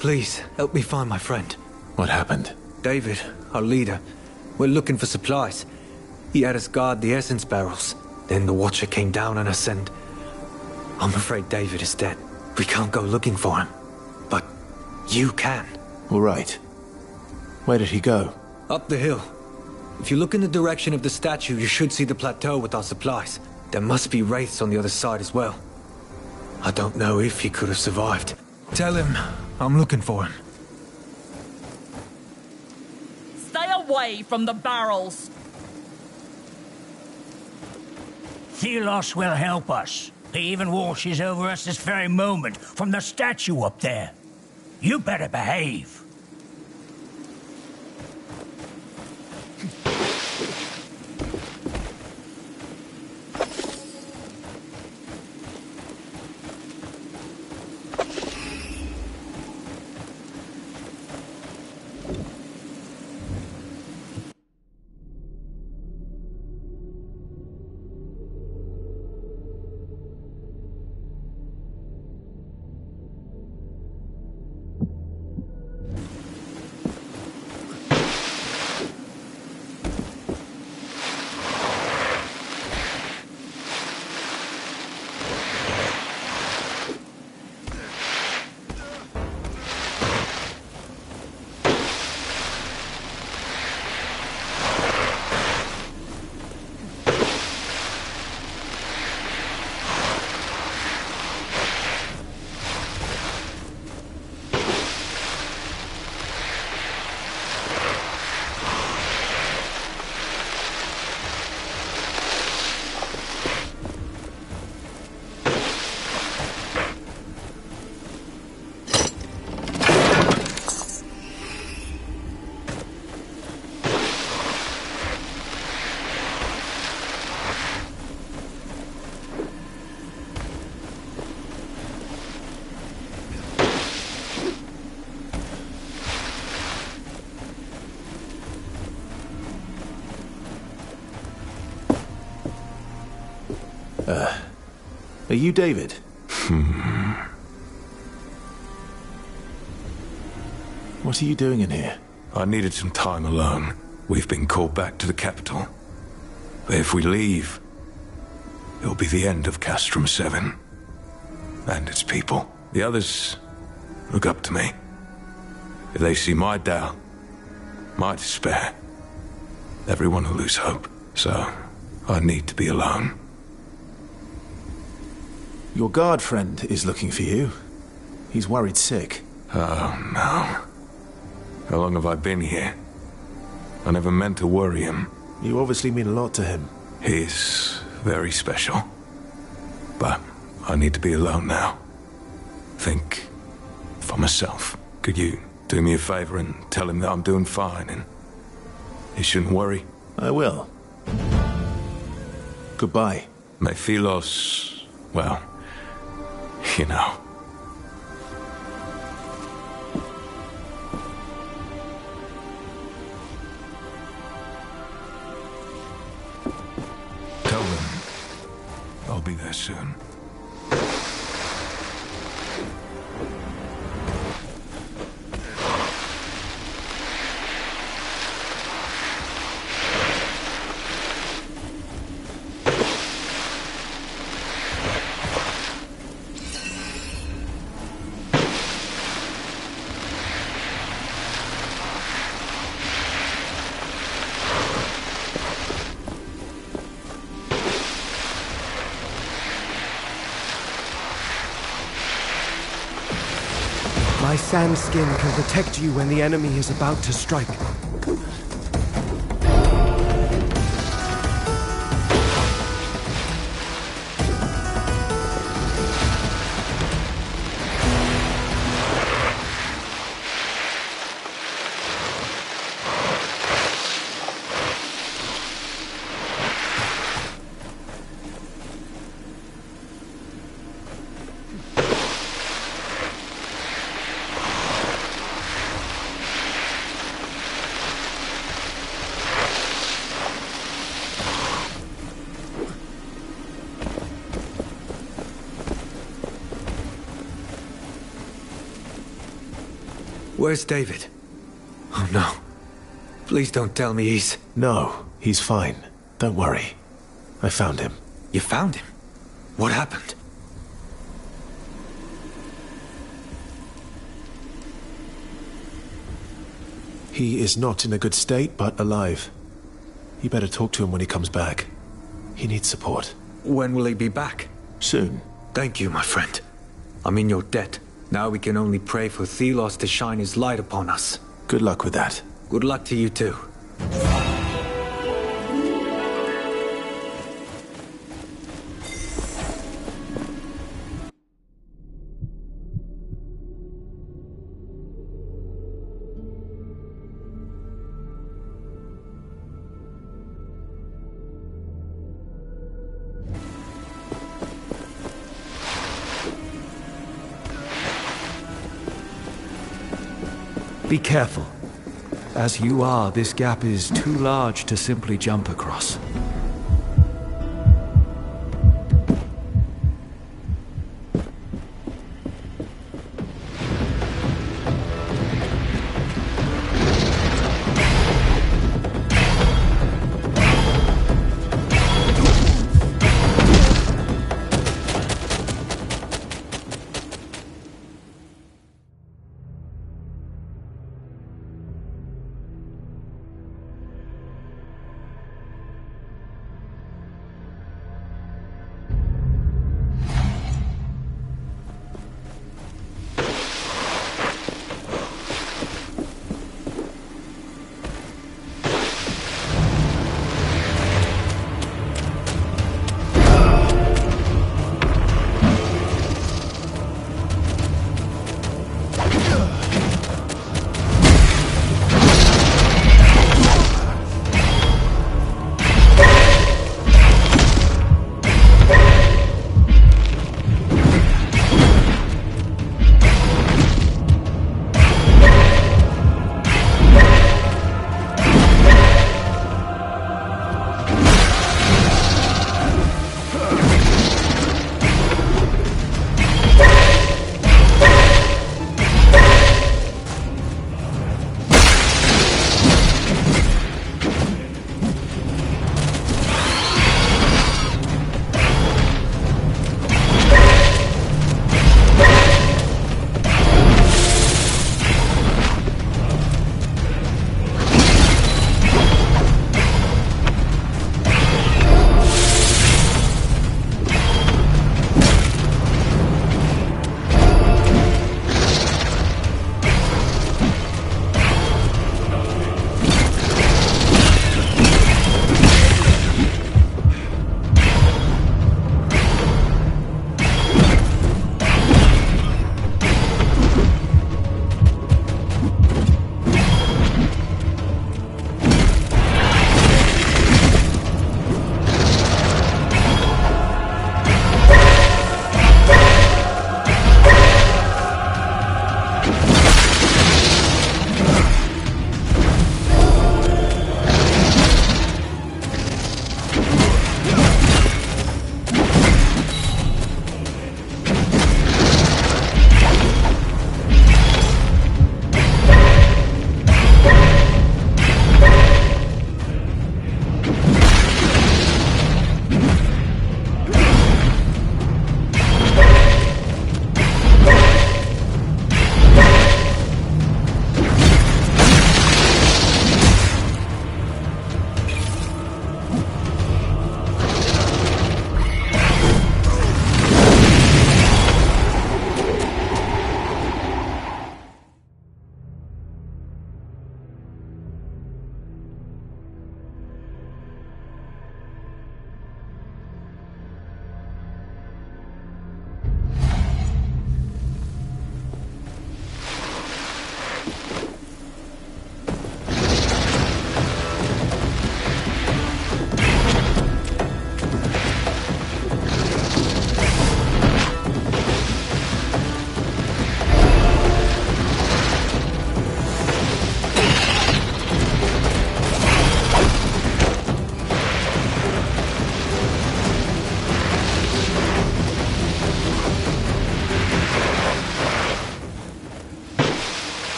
Please, help me find my friend. What happened? David, our leader. We're looking for supplies. He had us guard the essence barrels. Then the Watcher came down on us and... I'm afraid David is dead. We can't go looking for him. But you can. All right. Where did he go? Up the hill. If you look in the direction of the statue, you should see the plateau with our supplies. There must be wraiths on the other side as well. I don't know if he could have survived. Tell him I'm looking for him. Stay away from the barrels! Thelos will help us. He even watches over us this very moment from the statue up there. You better behave. Are you David? What are you doing in here? I needed some time alone. We've been called back to the capital. But if we leave, it'll be the end of Castrum 7. And its people. The others look up to me. If they see my doubt, my despair, everyone will lose hope. So, I need to be alone. Your guard friend is looking for you. He's worried sick. Oh, no. How long have I been here? I never meant to worry him. You obviously mean a lot to him. He's very special. But I need to be alone now. Think for myself. Could you do me a favor and tell him that I'm doing fine and he shouldn't worry? I will. Goodbye. May Philos, well, you know. Tell them I'll be there soon. My sand skin can protect you when the enemy is about to strike. Where's David? Oh no. Please don't tell me he's... No, he's fine. Don't worry. I found him. You found him? What happened? He is not in a good state, but alive. You better talk to him when he comes back. He needs support. When will he be back? Soon. Thank you, my friend. I'm in your debt. Now we can only pray for Thelos to shine his light upon us. Good luck with that. Good luck to you too. Be careful. As you are, this gap is too large to simply jump across.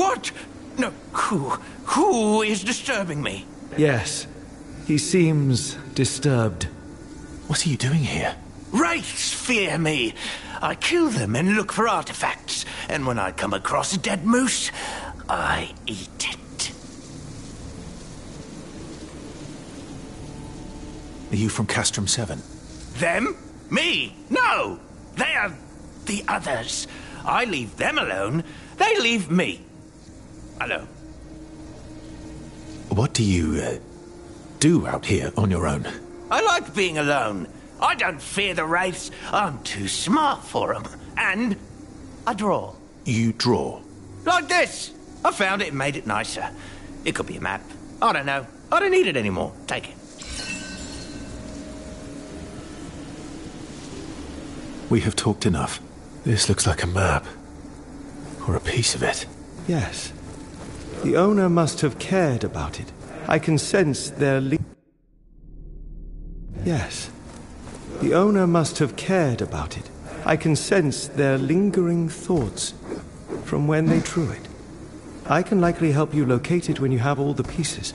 What? No, who is disturbing me? Yes, he seems disturbed. What are you doing here? Wraiths fear me. I kill them and look for artifacts, and when I come across a dead moose, I eat it. Are you from Castrum 7? Them? Me? No! They are the others. I leave them alone. They leave me alone. What do you do out here on your own? I like being alone. I don't fear the wraiths. I'm too smart for them. And I draw. You draw? Like this. I found it and made it nicer. It could be a map. I don't know. I don't need it anymore. Take it. We have talked enough. This looks like a map. Or a piece of it. Yes. The owner must have cared about it. I can sense their Yes. The owner must have cared about it. I can sense their lingering thoughts from when they drew it. I can likely help you locate it when you have all the pieces.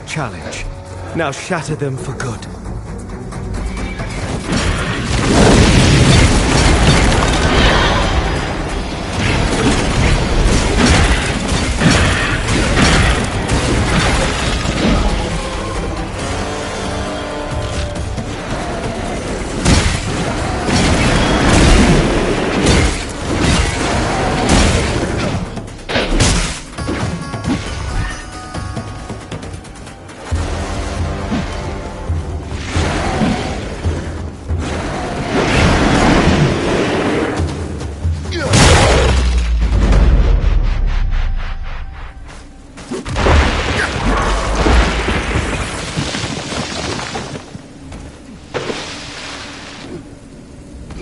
Challenge. Now shatter them for good.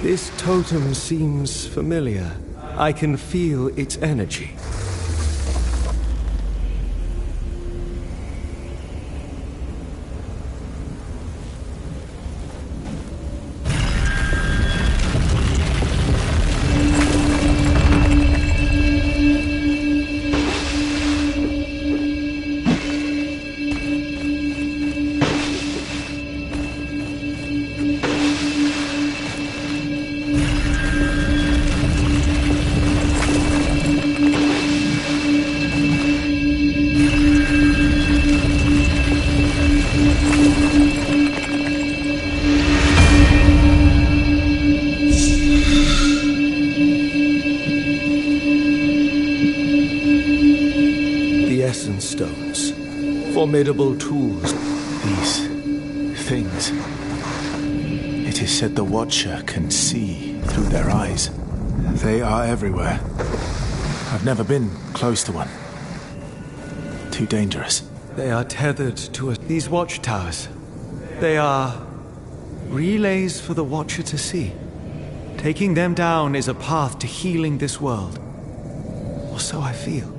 This totem seems familiar. I can feel its energy. Stones. Formidable tools. These things. It is said the Watcher can see through their eyes. They are everywhere. I've never been close to one. Too dangerous. They are tethered to these watchtowers. They are relays for the Watcher to see. Taking them down is a path to healing this world. Or so I feel.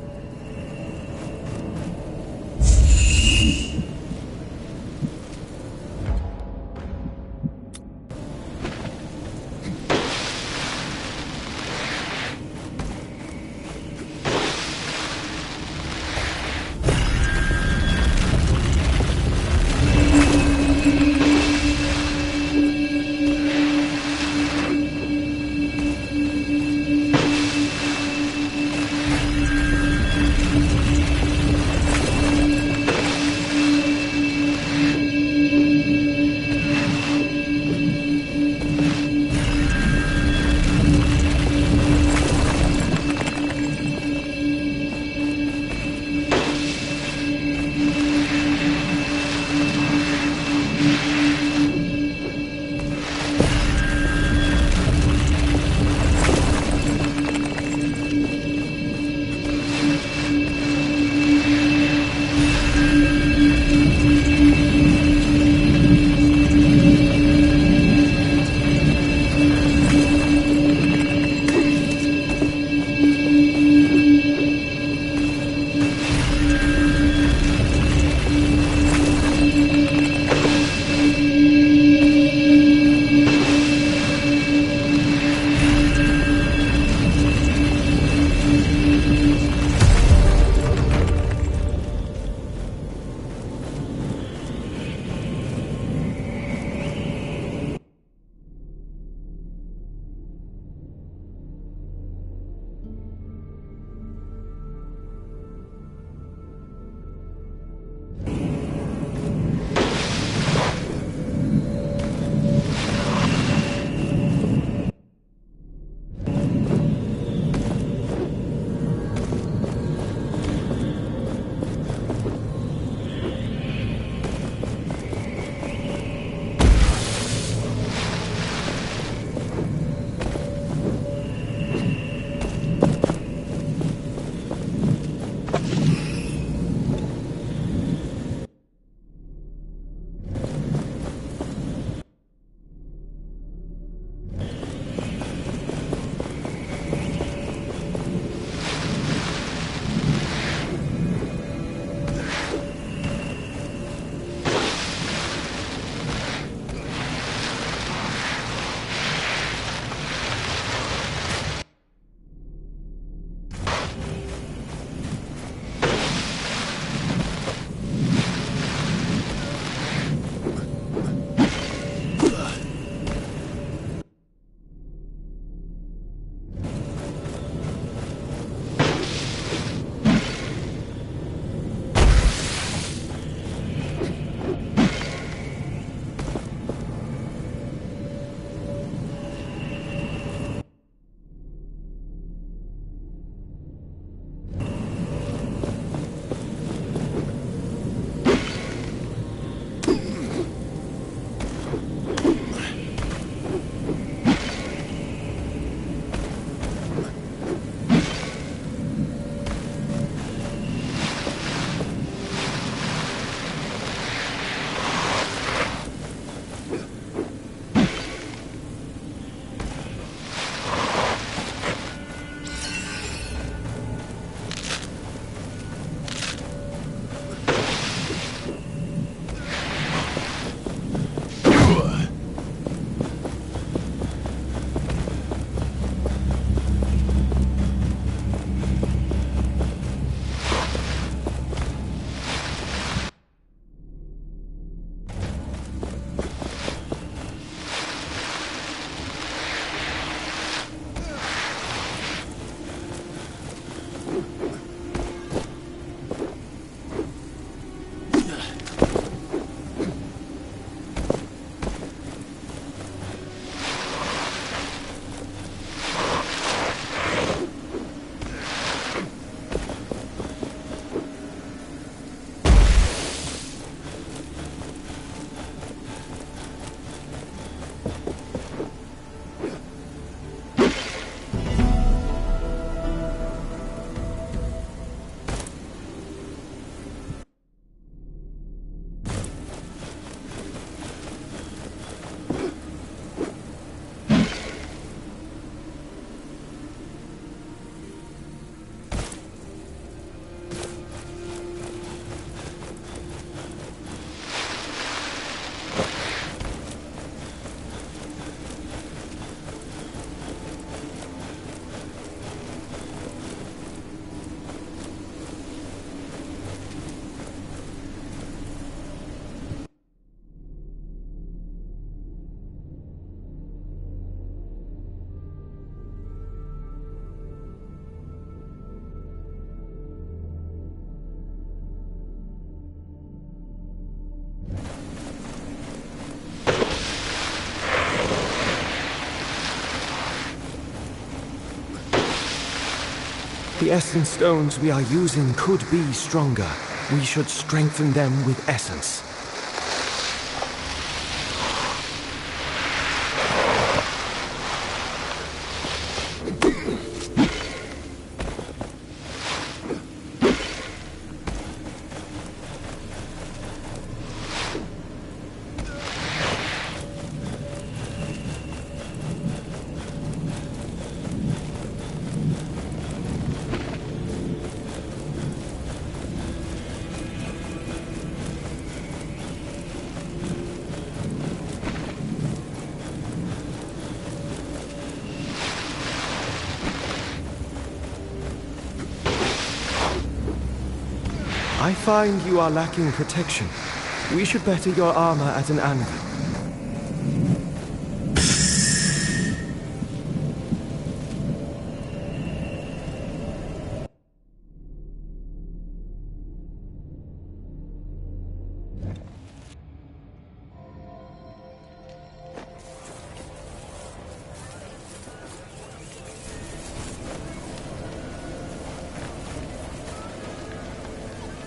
The essence stones we are using could be stronger. We should strengthen them with essence. I find you are lacking protection. We should better your armor at an anvil.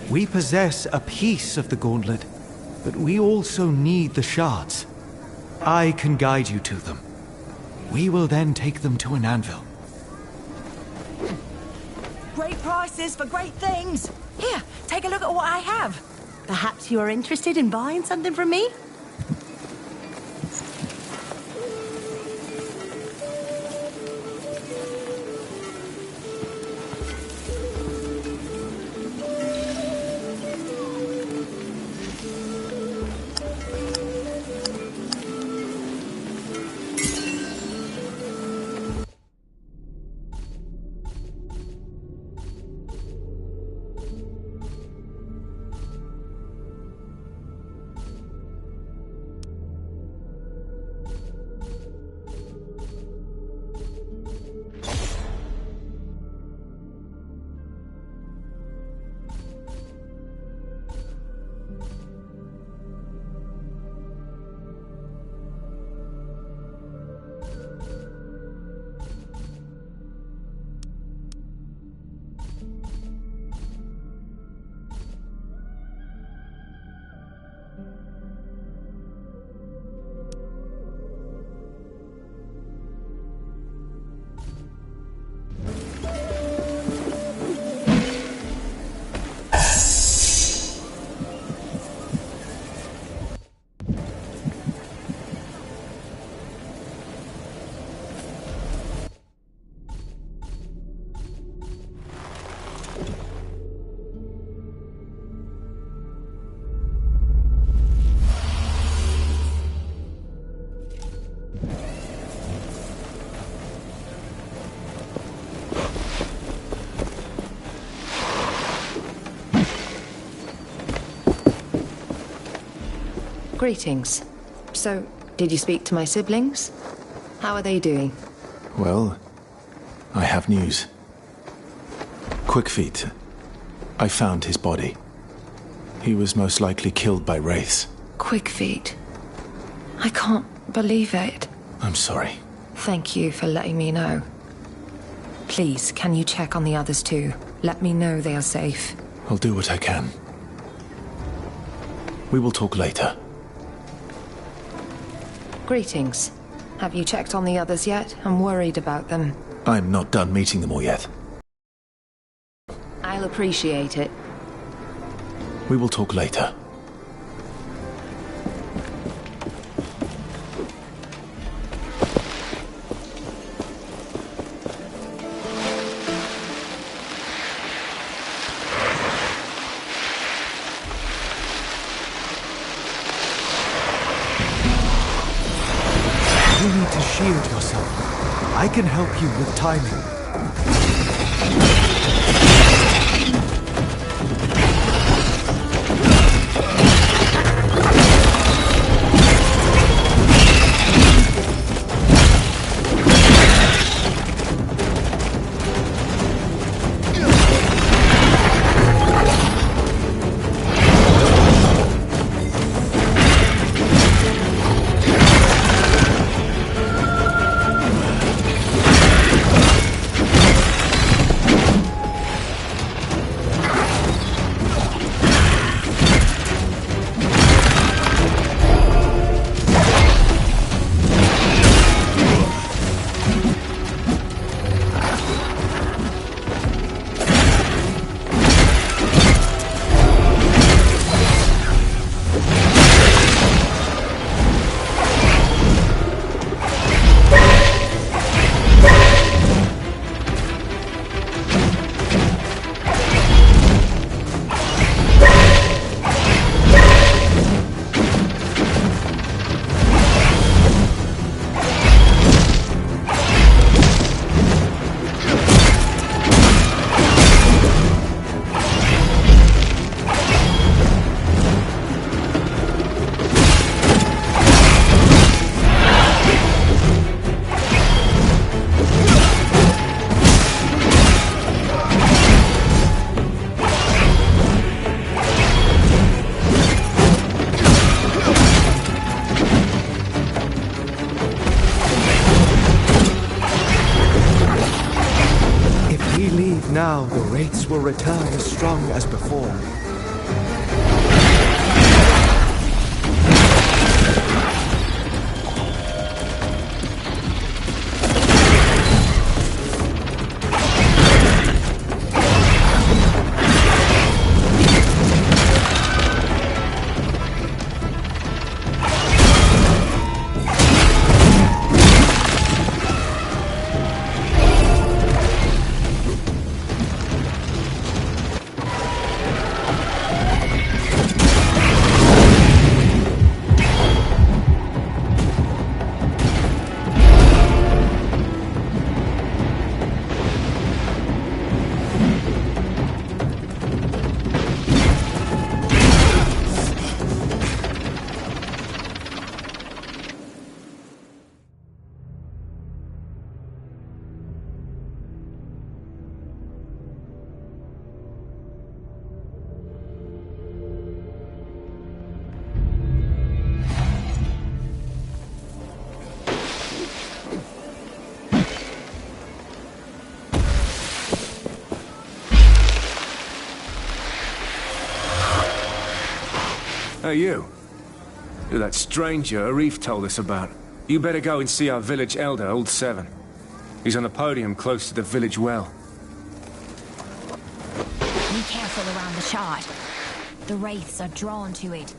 We possess a piece of the gauntlet, but we also need the shards. I can guide you to them. We will then take them to an anvil. Great prices for great things. Here, take a look at what I have. Perhaps you are interested in buying something from me? Greetings. So, did you speak to my siblings? How are they doing? Well, I have news. Quickfeet. I found his body. He was most likely killed by wraiths. Quickfeet. I can't believe it. I'm sorry. Thank you for letting me know. Please, can you check on the others too? Let me know they are safe. I'll do what I can. We will talk later. Greetings. Have you checked on the others yet? I'm worried about them. I'm not done meeting them all yet. I'll appreciate it. We will talk later. You need to shield yourself. I can help you with timing. now the wraiths will return as strong as before. Hey, you. You're that stranger Arif told us about. You better go and see our village elder, Old Seven. He's on the podium close to the village well. Be careful around the shard. The wraiths are drawn to it.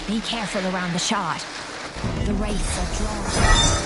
Be careful around the shard. The wraiths are drawn.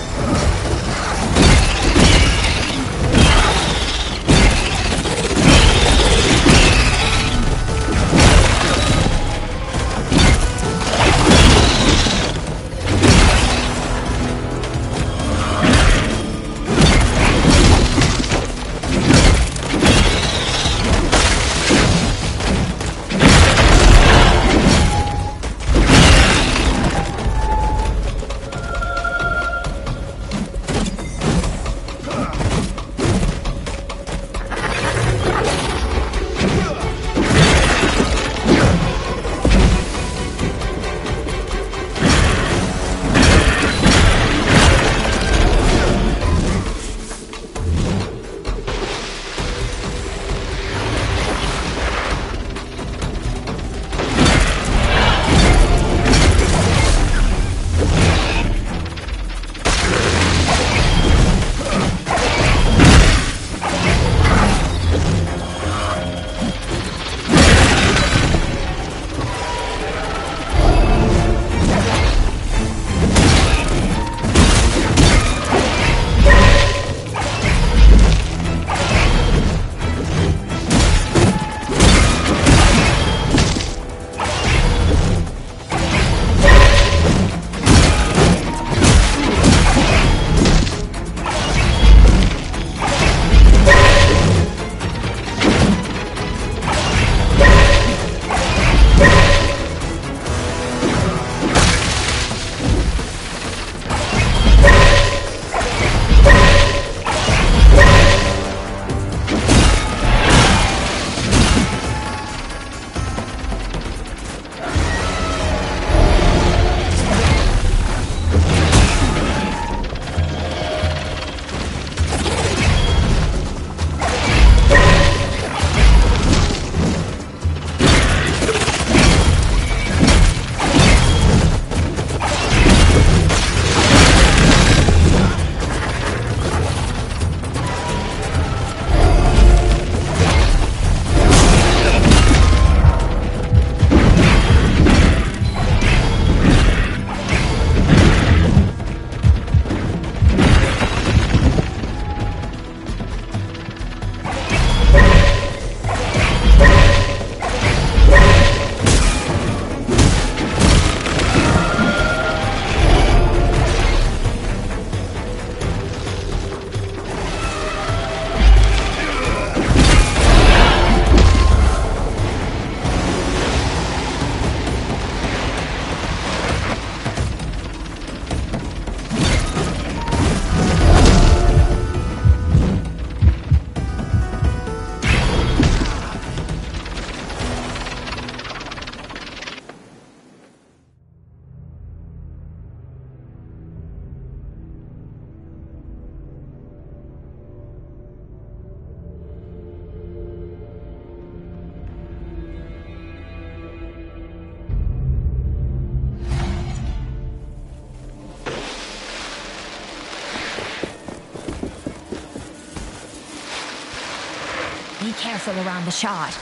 careful around the shard.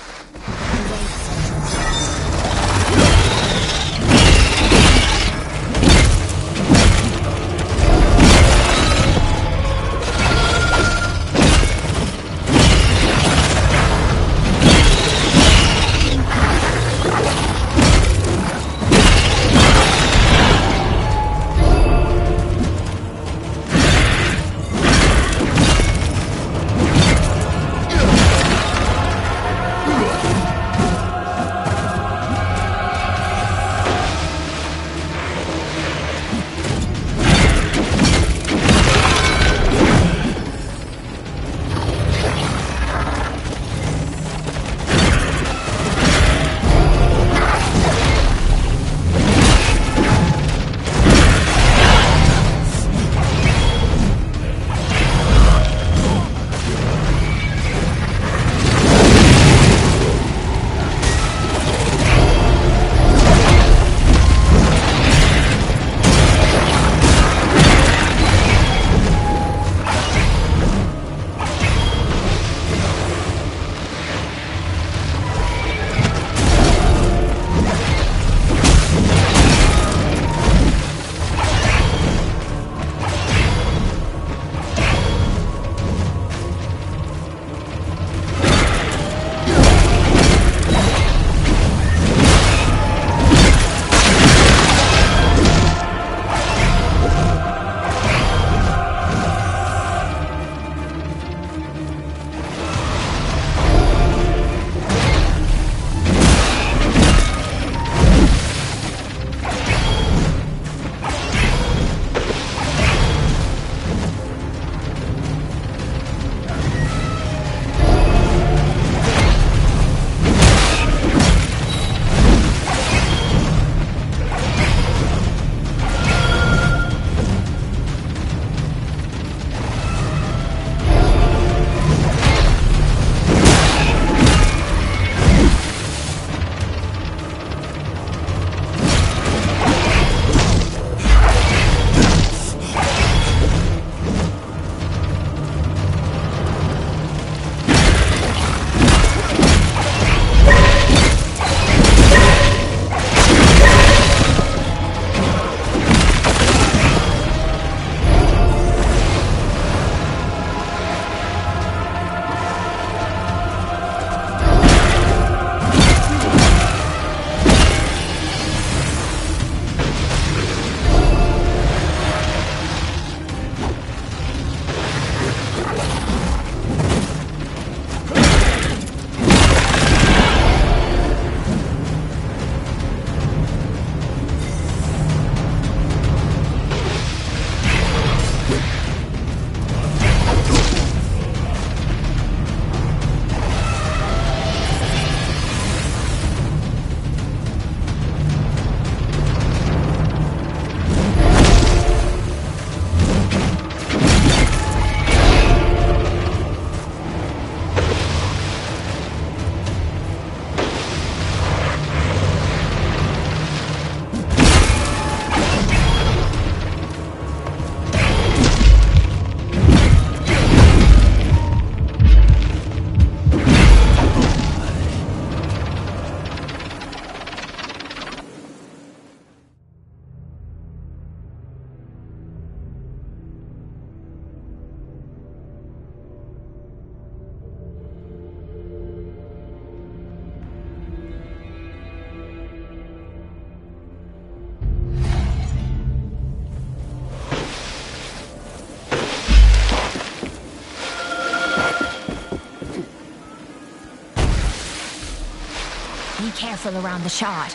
Be careful around the shard.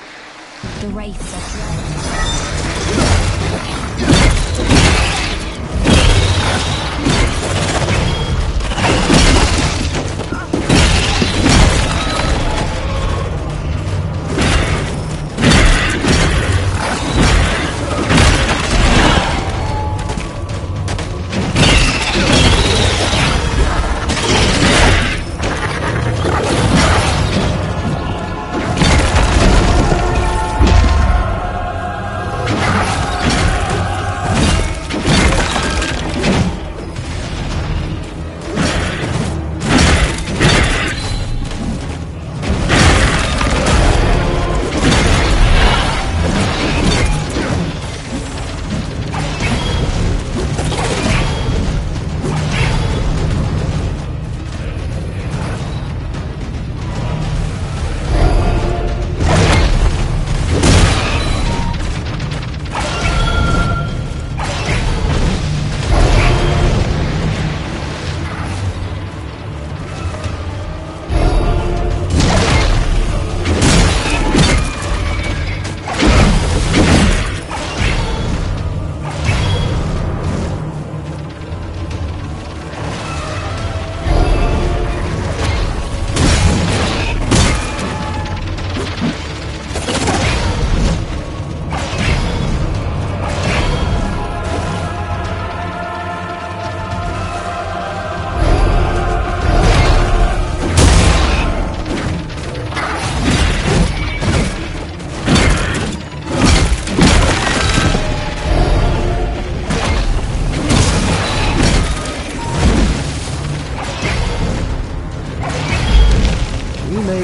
The wraiths are flowing.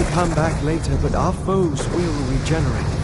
may come back later, but our foes will regenerate.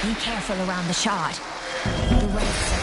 Be careful around the shard. The waves are...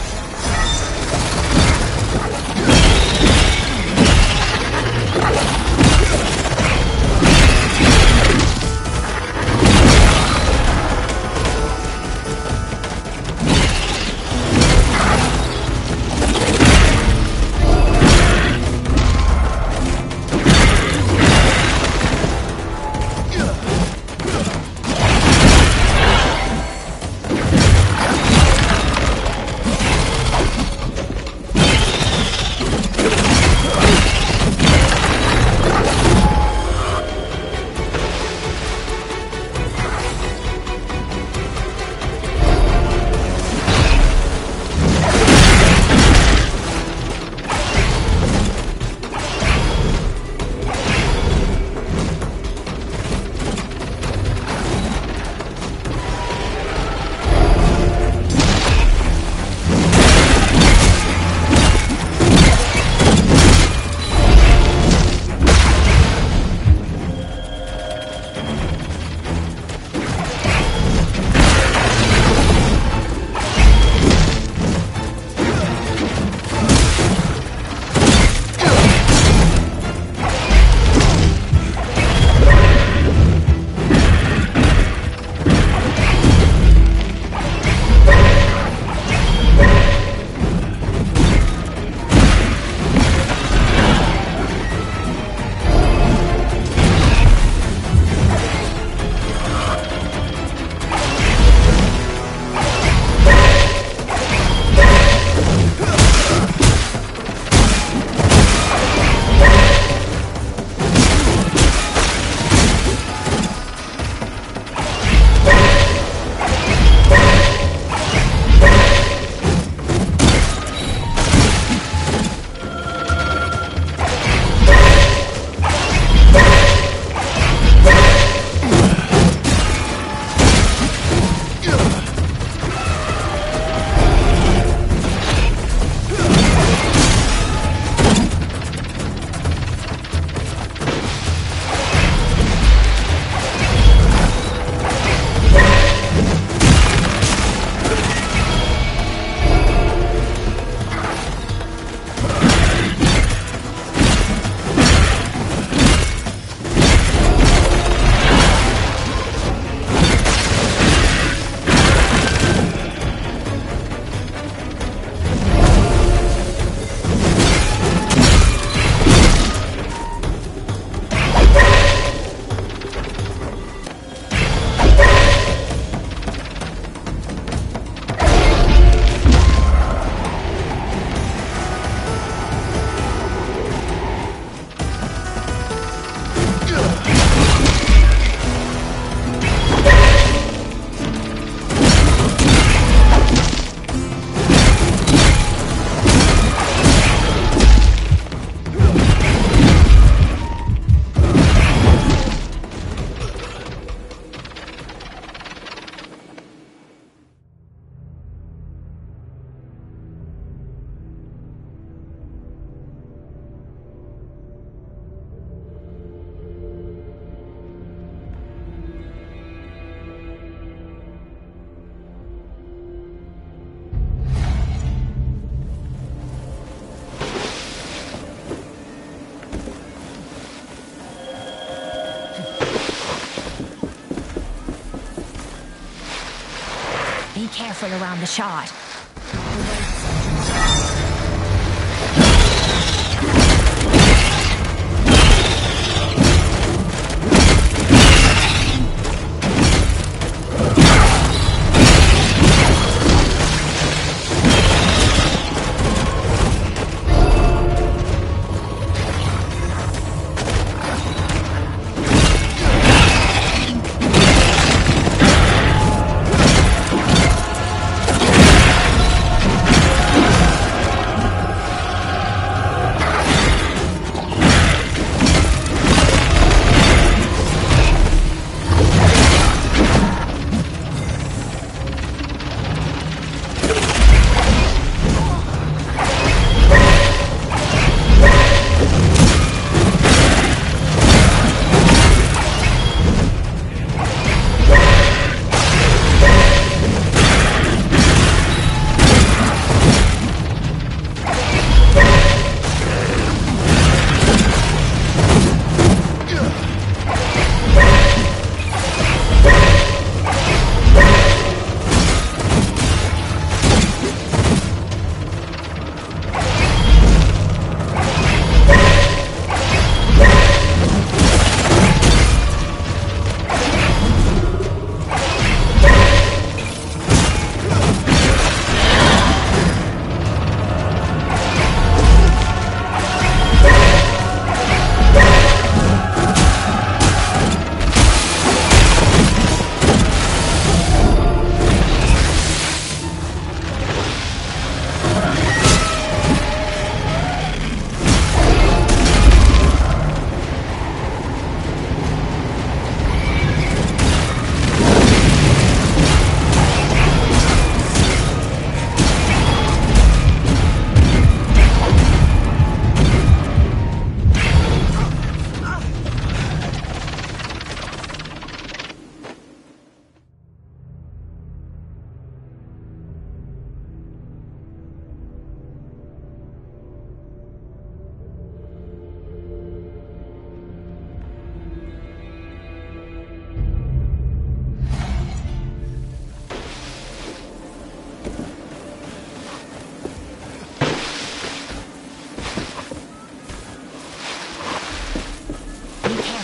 careful around the shard.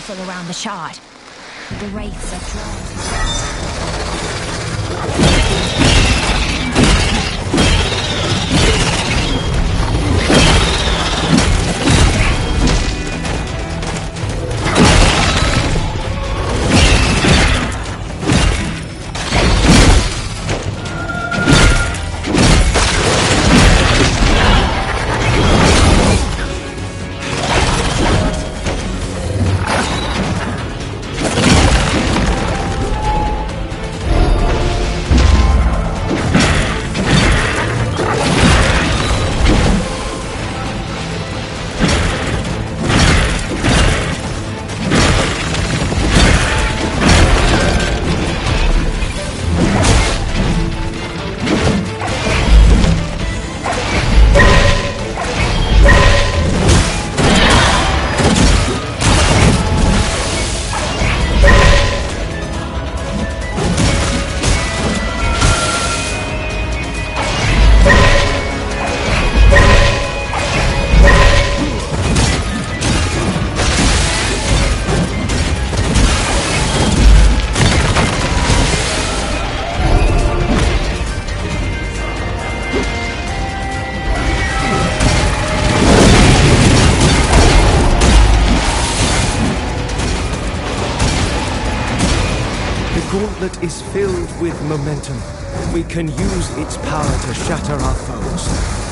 Around the shard. The wraiths are gauntlet is filled with momentum. We can use its power to shatter our foes.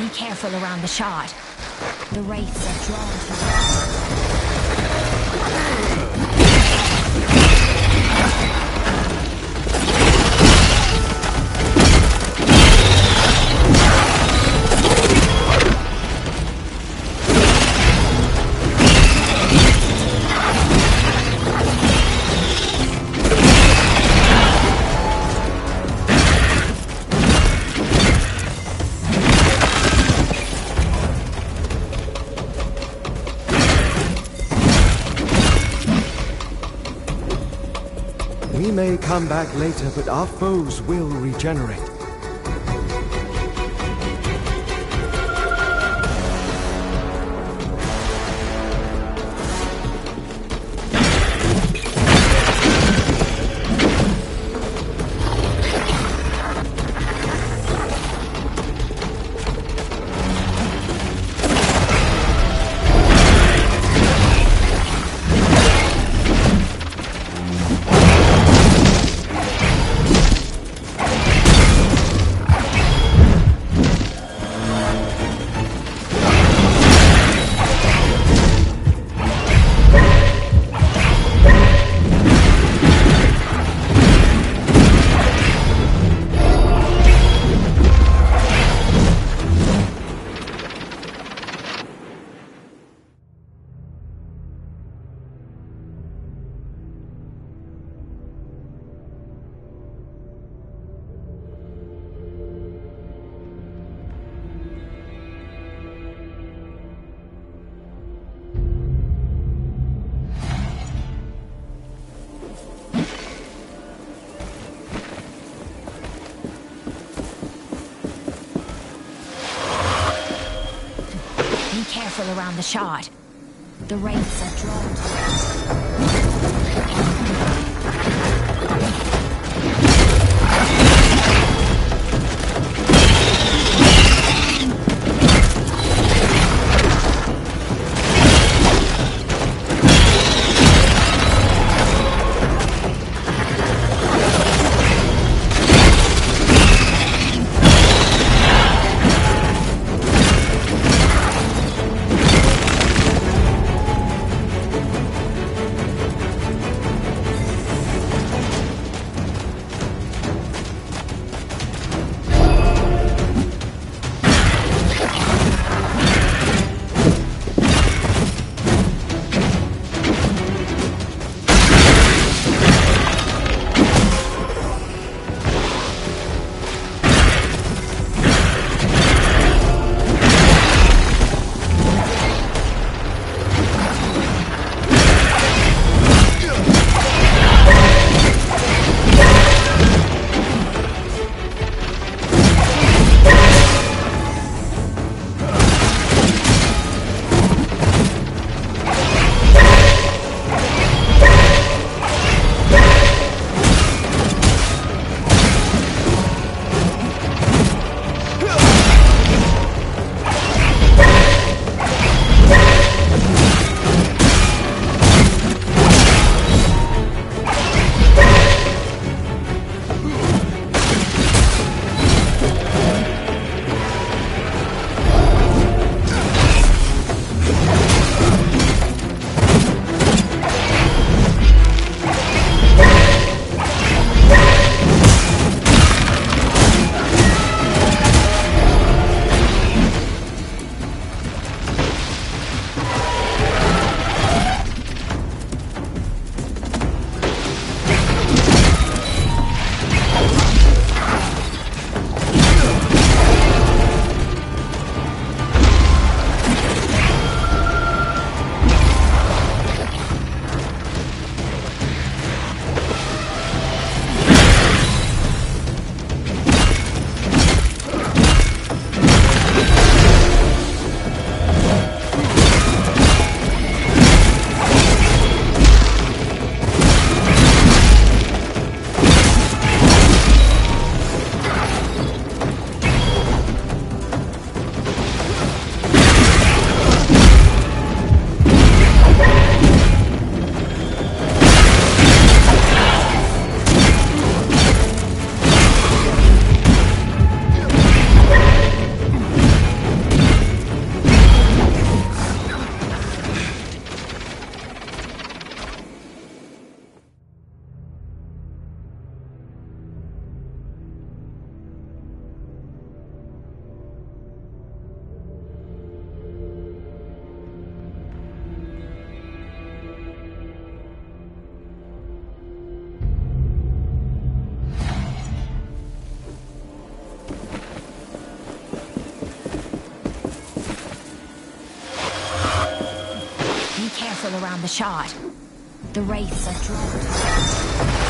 Be careful around the shard. The wraiths are drawn to We may come back later, but our foes will regenerate. Careful around the shard. The wraiths are drawn to it. careful around the shard. The wraiths are drawn.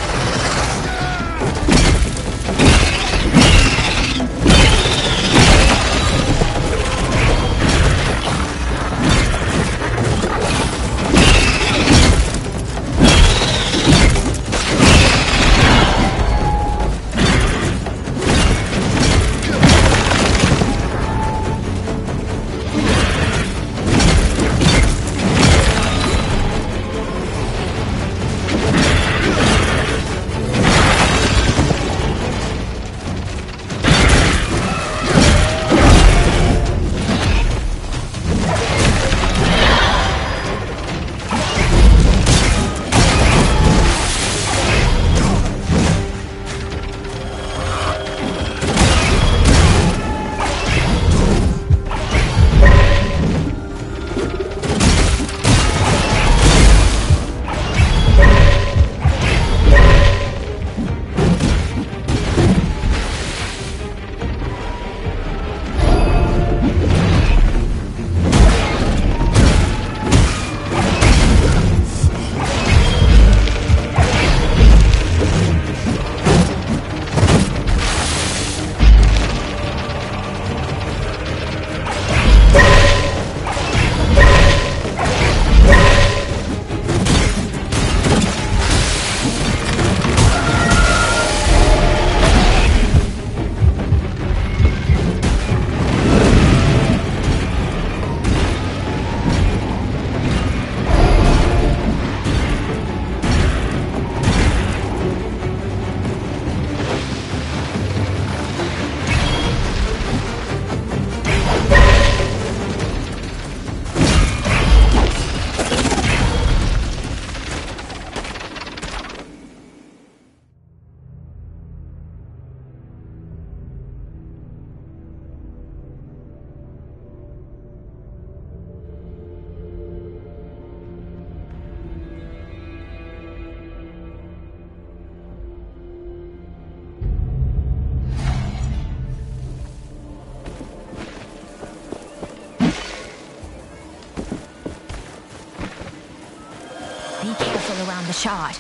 Be careful around the shard.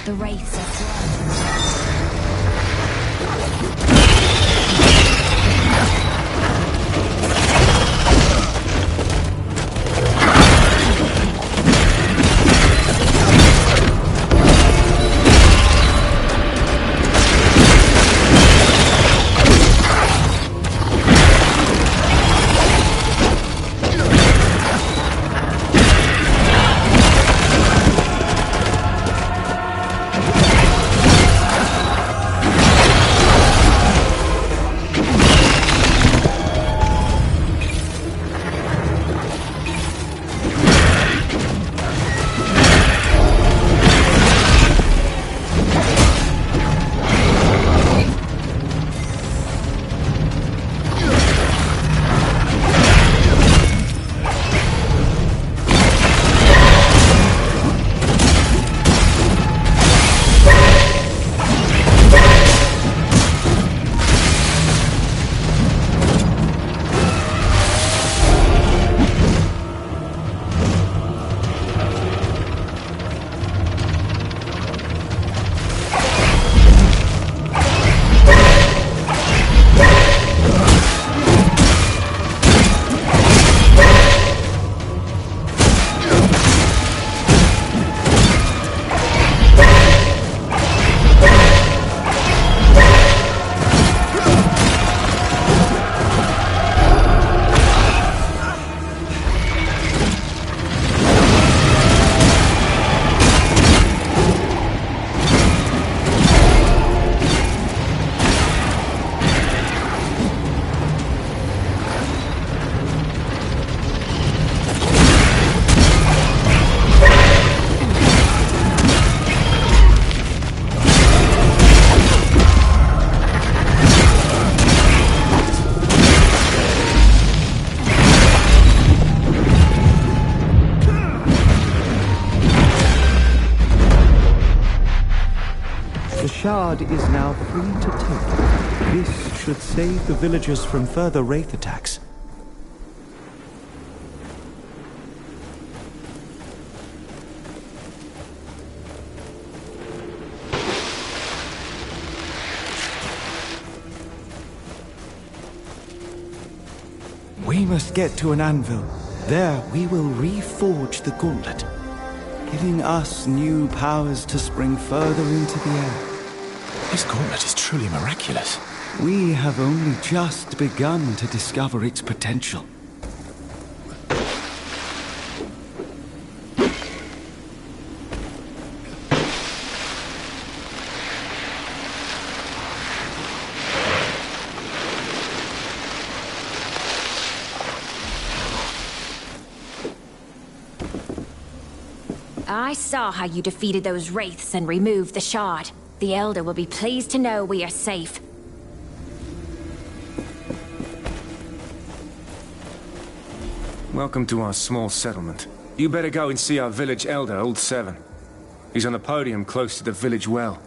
The wraiths are drawn. The shard is now free to take. This should save the villagers from further wraith attacks. We must get to an anvil. There we will reforge the gauntlet, giving us new powers to spring further into the air. This gauntlet is truly miraculous. We have only just begun to discover its potential. I saw how you defeated those wraiths and removed the shard. The Elder will be pleased to know we are safe. Welcome to our small settlement. You better go and see our village elder, Old Seven. He's on the podium close to the village well.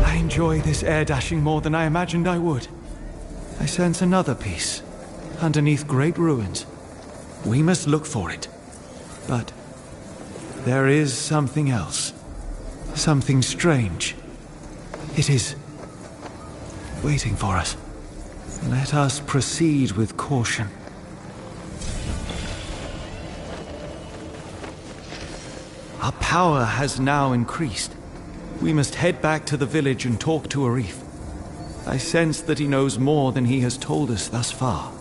I enjoy this air dashing more than I imagined I would. I sense another piece, underneath great ruins. We must look for it. But there is something else. Something strange. It is waiting for us. Let us proceed with caution. Our power has now increased. We must head back to the village and talk to Arif. I sense that he knows more than he has told us thus far.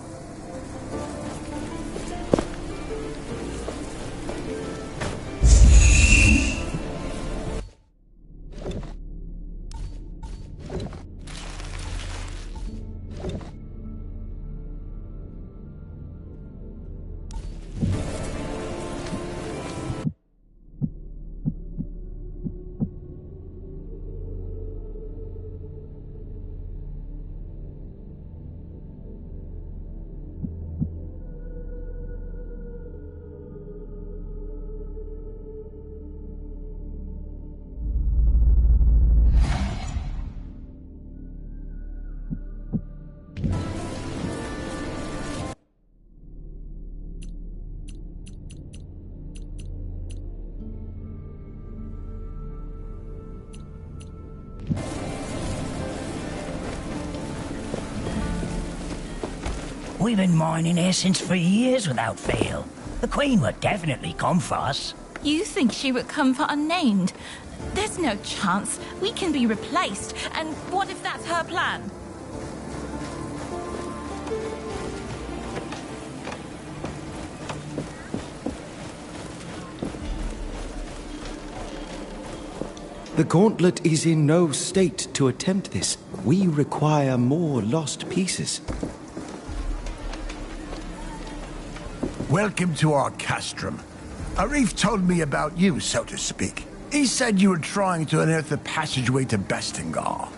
We've been mining essence for years without fail. The Queen would definitely come for us. You think she would come for unnamed? There's no chance. We can be replaced. And what if that's her plan? The gauntlet is in no state to attempt this. We require more lost pieces. Welcome to our castrum. Arif told me about you, so to speak. He said you were trying to unearth the passageway to Bastingar.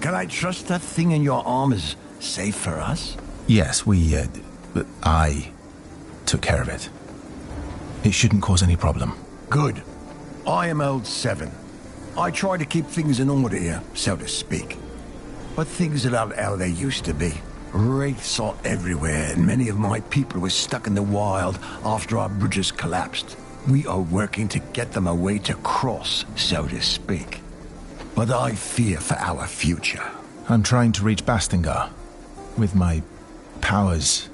Can I trust that thing in your arm is safe for us? Yes, I took care of it. It shouldn't cause any problem. Good. I am Old Seven. I try to keep things in order here, so to speak. But things are not how they used to be. Wraiths are everywhere, and many of my people were stuck in the wild after our bridges collapsed. We are working to get them a way to cross, so to speak. But I fear for our future. I'm trying to reach Bastingar. With my powers,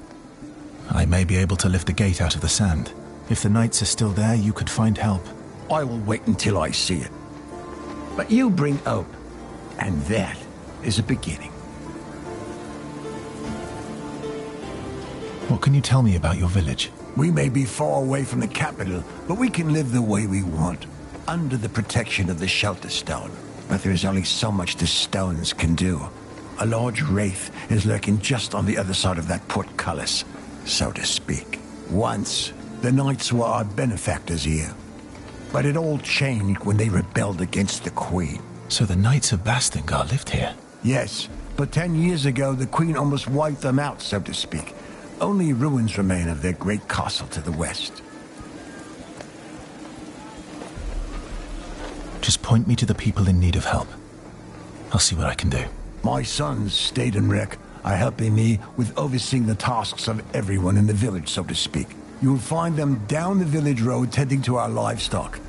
I may be able to lift a gate out of the sand. If the knights are still there, you could find help. I will wait until I see it. But you bring hope, and that is a beginning. What can you tell me about your village? We may be far away from the capital, but we can live the way we want, under the protection of the shelter stone. But there is only so much the stones can do. A large wraith is lurking just on the other side of that portcullis, so to speak. Once, the knights were our benefactors here. But it all changed when they rebelled against the Queen. So the Knights of Bastingar lived here? Yes, but 10 years ago the Queen almost wiped them out, so to speak. Only ruins remain of their great castle to the west. Just point me to the people in need of help. I'll see what I can do. My sons, Stade and Rick, are helping me with overseeing the tasks of everyone in the village, so to speak. You'll find them down the village road tending to our livestock.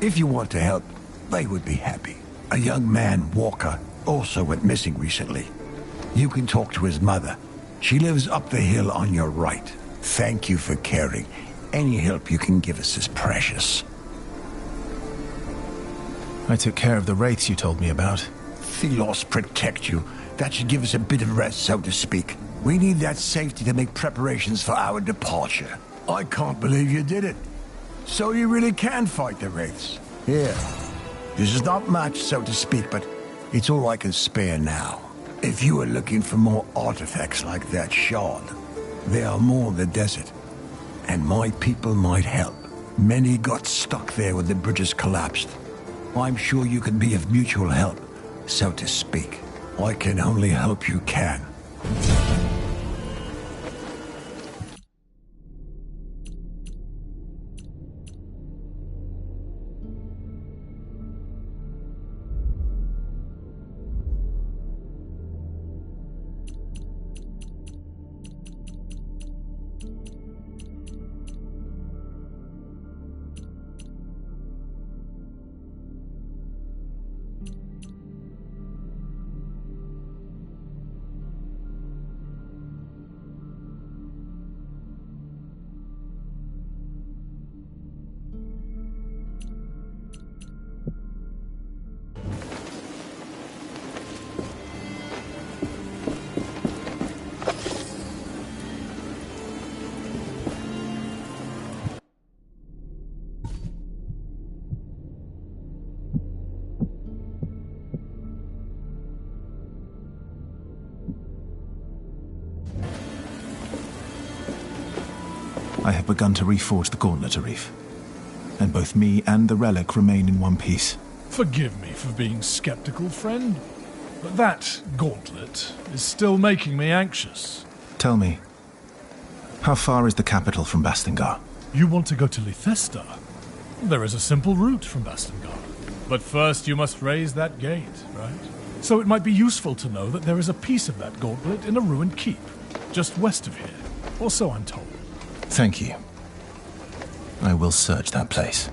If you want to help, they would be happy. A young man, Walker, also went missing recently. You can talk to his mother. She lives up the hill on your right. Thank you for caring. Any help you can give us is precious. I took care of the wraiths you told me about. Thelos protect you. That should give us a bit of rest, so to speak. We need that safety to make preparations for our departure. I can't believe you did it. So you really can fight the wraiths. Here. This is not much, so to speak, but it's all I can spare now. If you are looking for more artifacts like that shard, there are more in the desert. And my people might help. Many got stuck there when the bridges collapsed. I'm sure you can be of mutual help, so to speak. I can only hope you can. I have begun to reforge the gauntlet, Arif. And both me and the relic remain in one piece. Forgive me for being skeptical, friend, but that gauntlet is still making me anxious. Tell me, how far is the capital from Bastingar? You want to go to Lythesta? There is a simple route from Bastingar. But first you must raise that gate, right? So it might be useful to know that there is a piece of that gauntlet in a ruined keep, just west of here, or so I'm told. Thank you. I will search that place.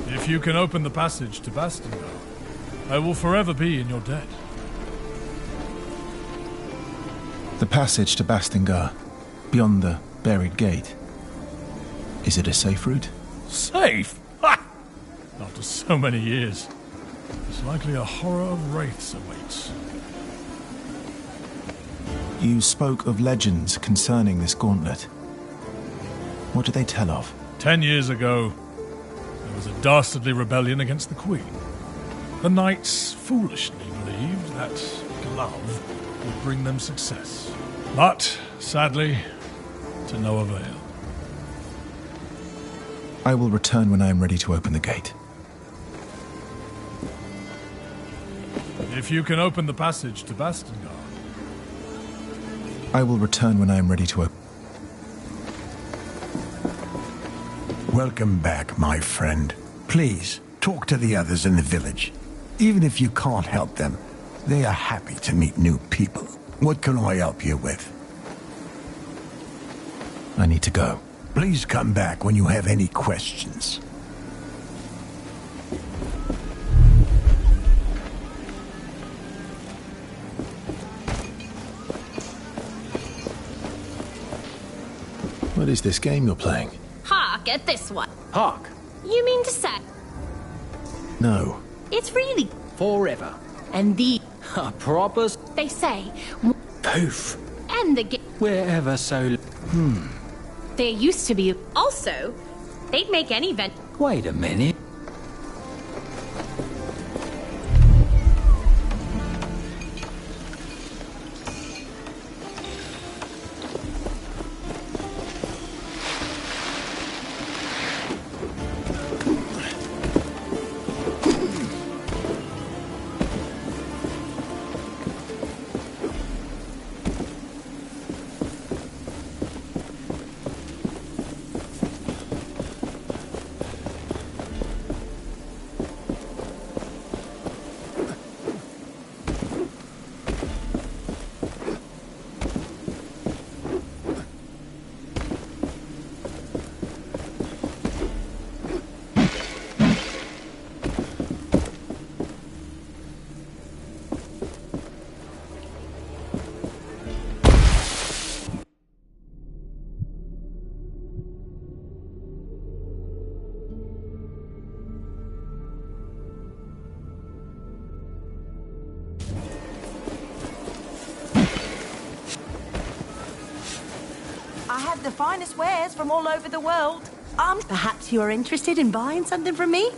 If you can open the passage to Bastingar, I will forever be in your debt. The passage to Bastingar, beyond the buried gate. Is it a safe route? Safe? Ha! After so many years, it's likely a horror of wraiths awaits. You spoke of legends concerning this gauntlet. What do they tell of? 10 years ago, there was a dastardly rebellion against the Queen. The knights foolishly believed that glove would bring them success. But, sadly, to no avail. I will return when I am ready to open the gate. If you can open the passage to Bastingar. I will return when I am ready to open. Welcome back, my friend. Please, talk to the others in the village. Even if you can't help them, they are happy to meet new people. What can I help you with? I need to go. Please come back when you have any questions. What is this game you're playing? Hark at this one. Hark. You mean to say? No. It's really Forever. and the Proper. they say Poof. and the Wherever so. there used to be also they'd make any vent. Wait a minute. have the finest wares from all over the world. Perhaps you are interested in buying something from me?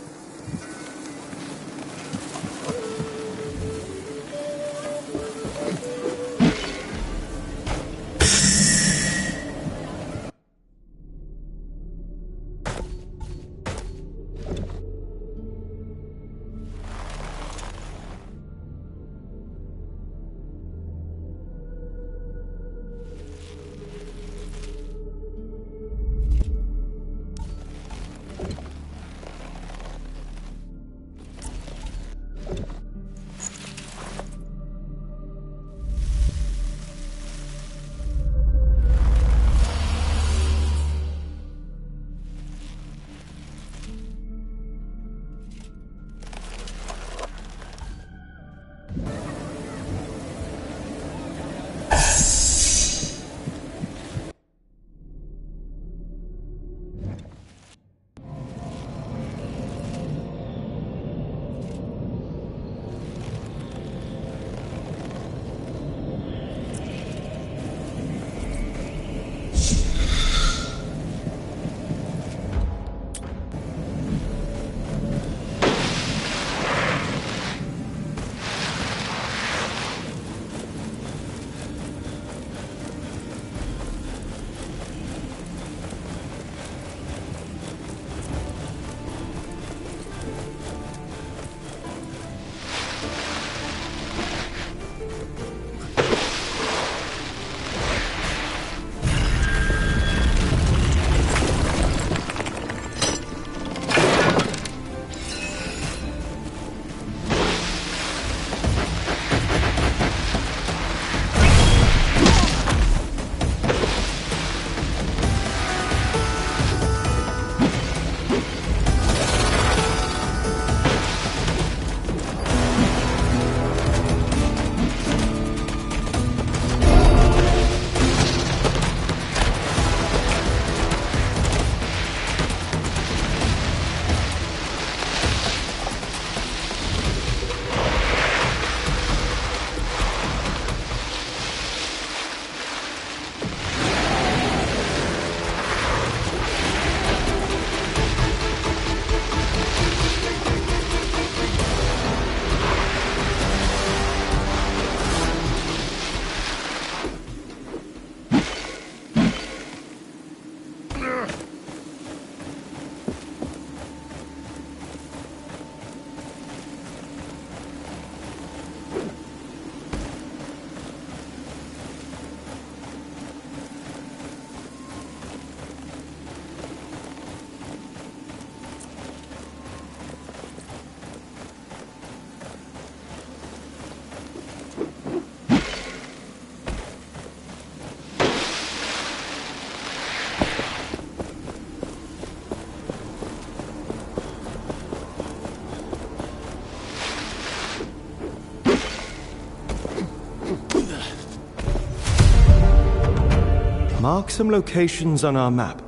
Mark some locations on our map.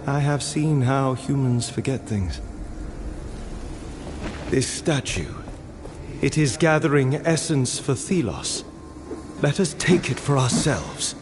I have seen how humans forget things. This statue, it is gathering essence for Thelos. Let us take it for ourselves.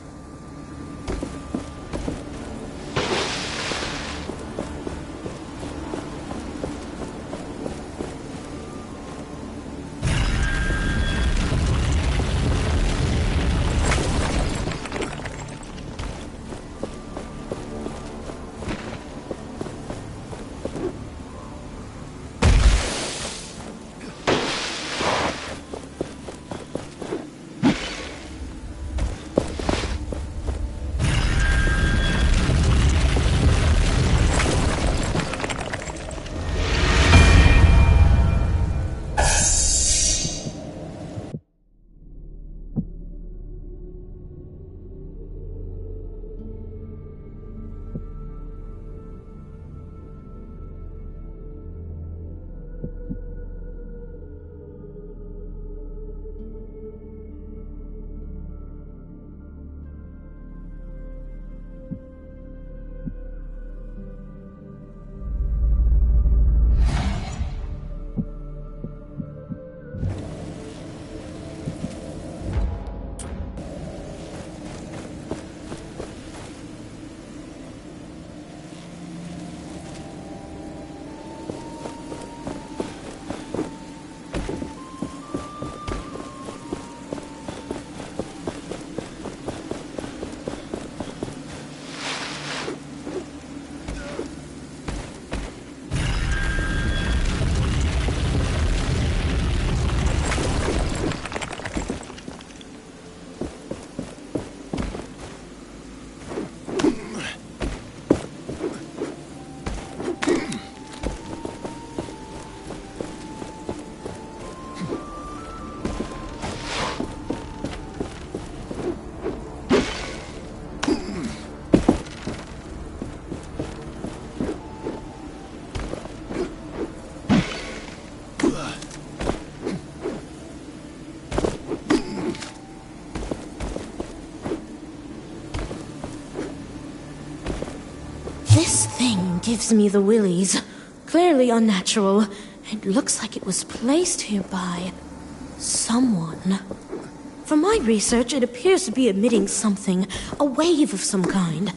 This thing gives me the willies. Clearly unnatural. It looks like it was placed here by someone. From my research, it appears to be emitting something, a wave of some kind.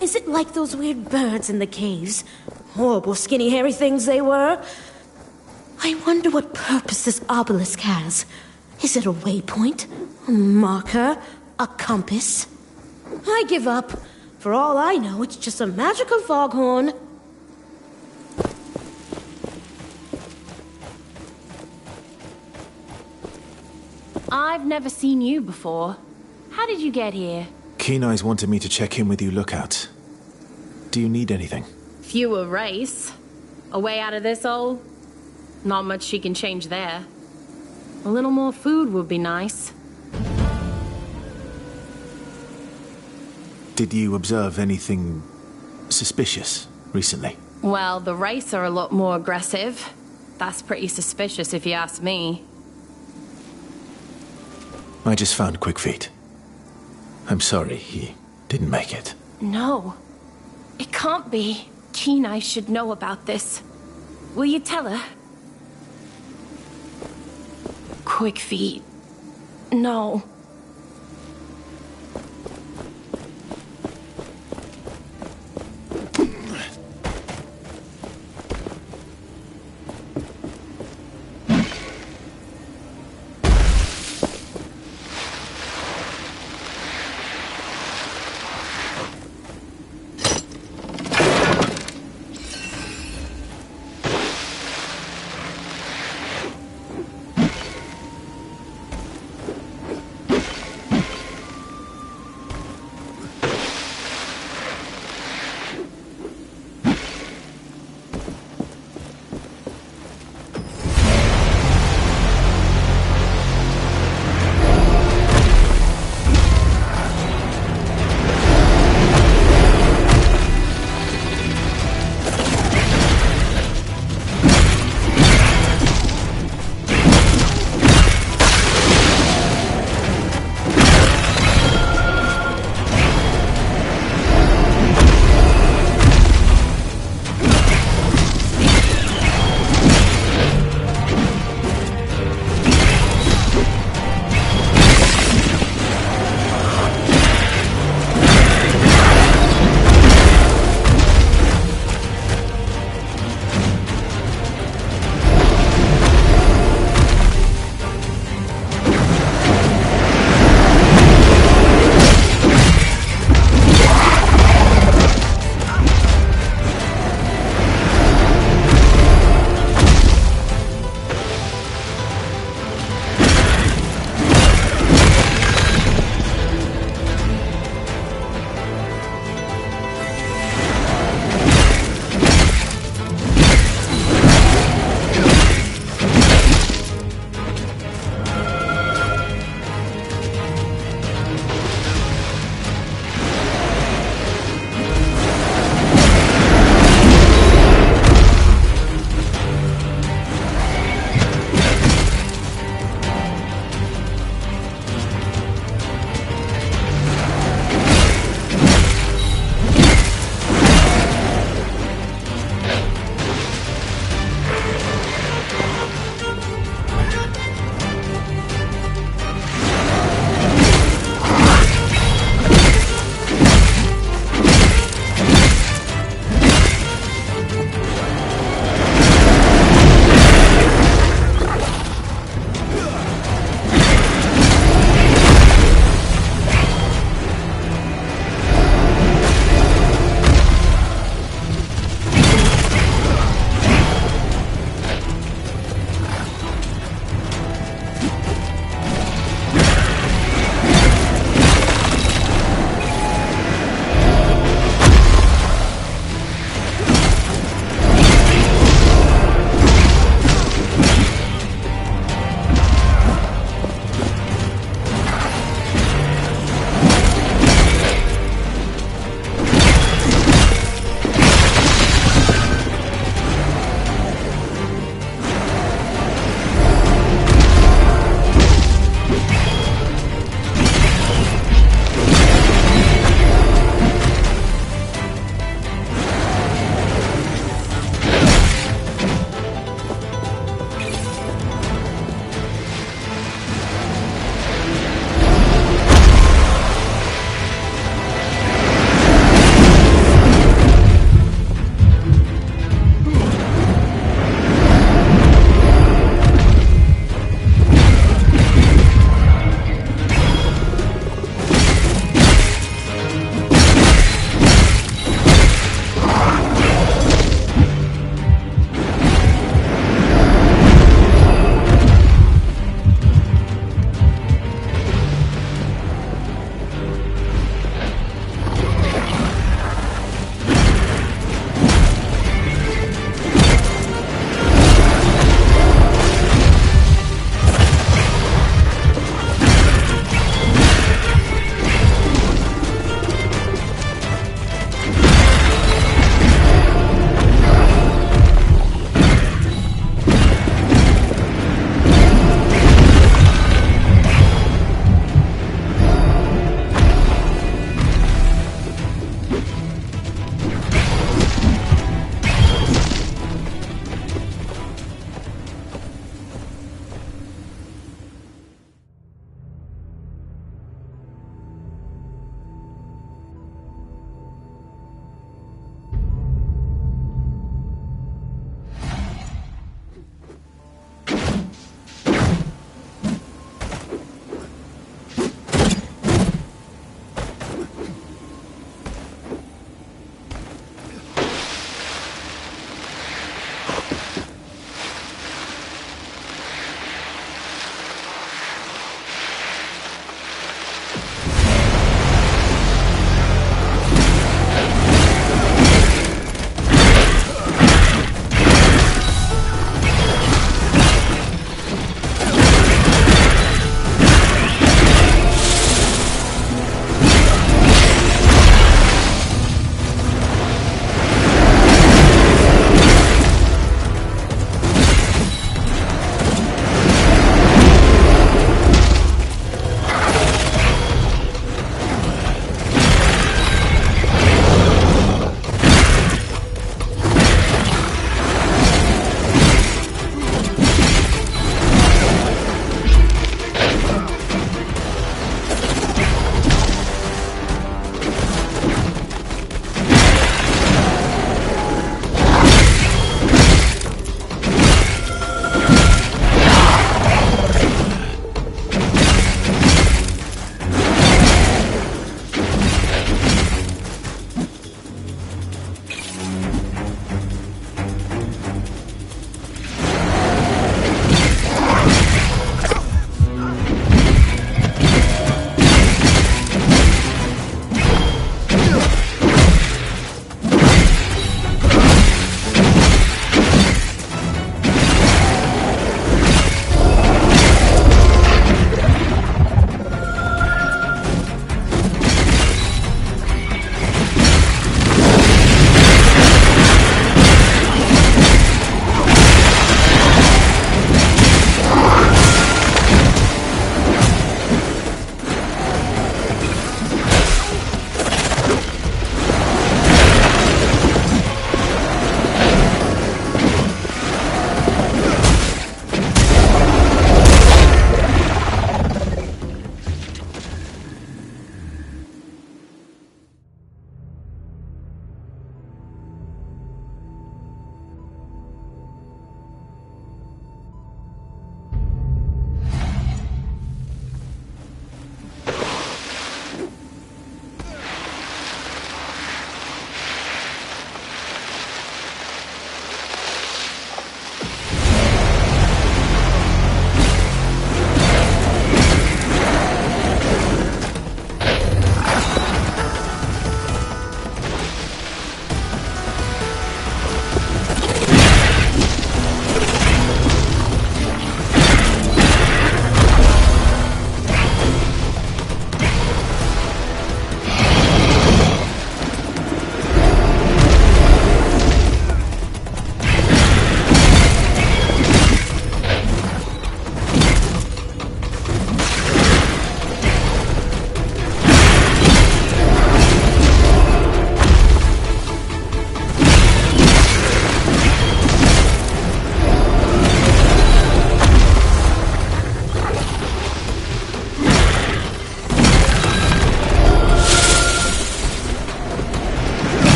Is it like those weird birds in the caves? Horrible, skinny, hairy things they were. I wonder what purpose this obelisk has. Is it a waypoint? A marker? A compass? I give up. For all I know, it's just a magical foghorn. I've never seen you before. How did you get here? Keen Eyes wanted me to check in with you lookouts. Do you need anything? Fewer race. A way out of this hole? Not much she can change there. A little more food would be nice. Did you observe anything suspicious recently? Well, the race are a lot more aggressive. That's pretty suspicious if you ask me. I just found Quickfeet. I'm sorry he didn't make it. No. It can't be. Keen Eyes should know about this. Will you tell her? Quickfeet. No.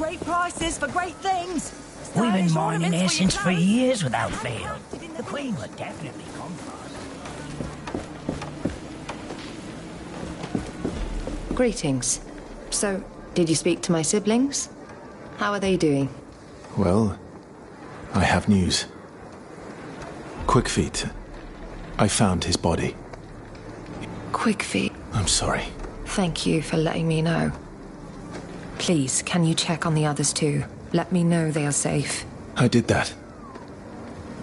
great prices for great things. We've been Stylish mining ornaments for your essence for clothes. years without fail. The Queen would definitely come for us. Greetings. So, did you speak to my siblings? How are they doing? Well, I have news. Quickfeet. I found his body. Quickfeet. I'm sorry. Thank you for letting me know. Please, can you check on the others too? Let me know they are safe. I did that.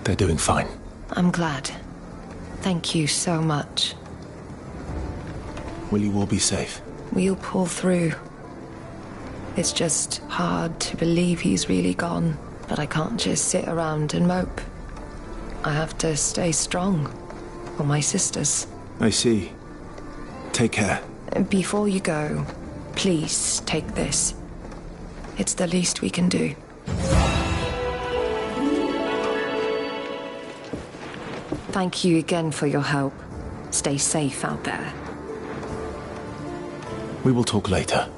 They're doing fine. I'm glad. Thank you so much. Will you all be safe? We'll pull through. It's just hard to believe he's really gone, but I can't just sit around and mope. I have to stay strong for my sisters. I see. Take care. Before you go, please take this. It's the least we can do. Thank you again for your help. Stay safe out there. We will talk later.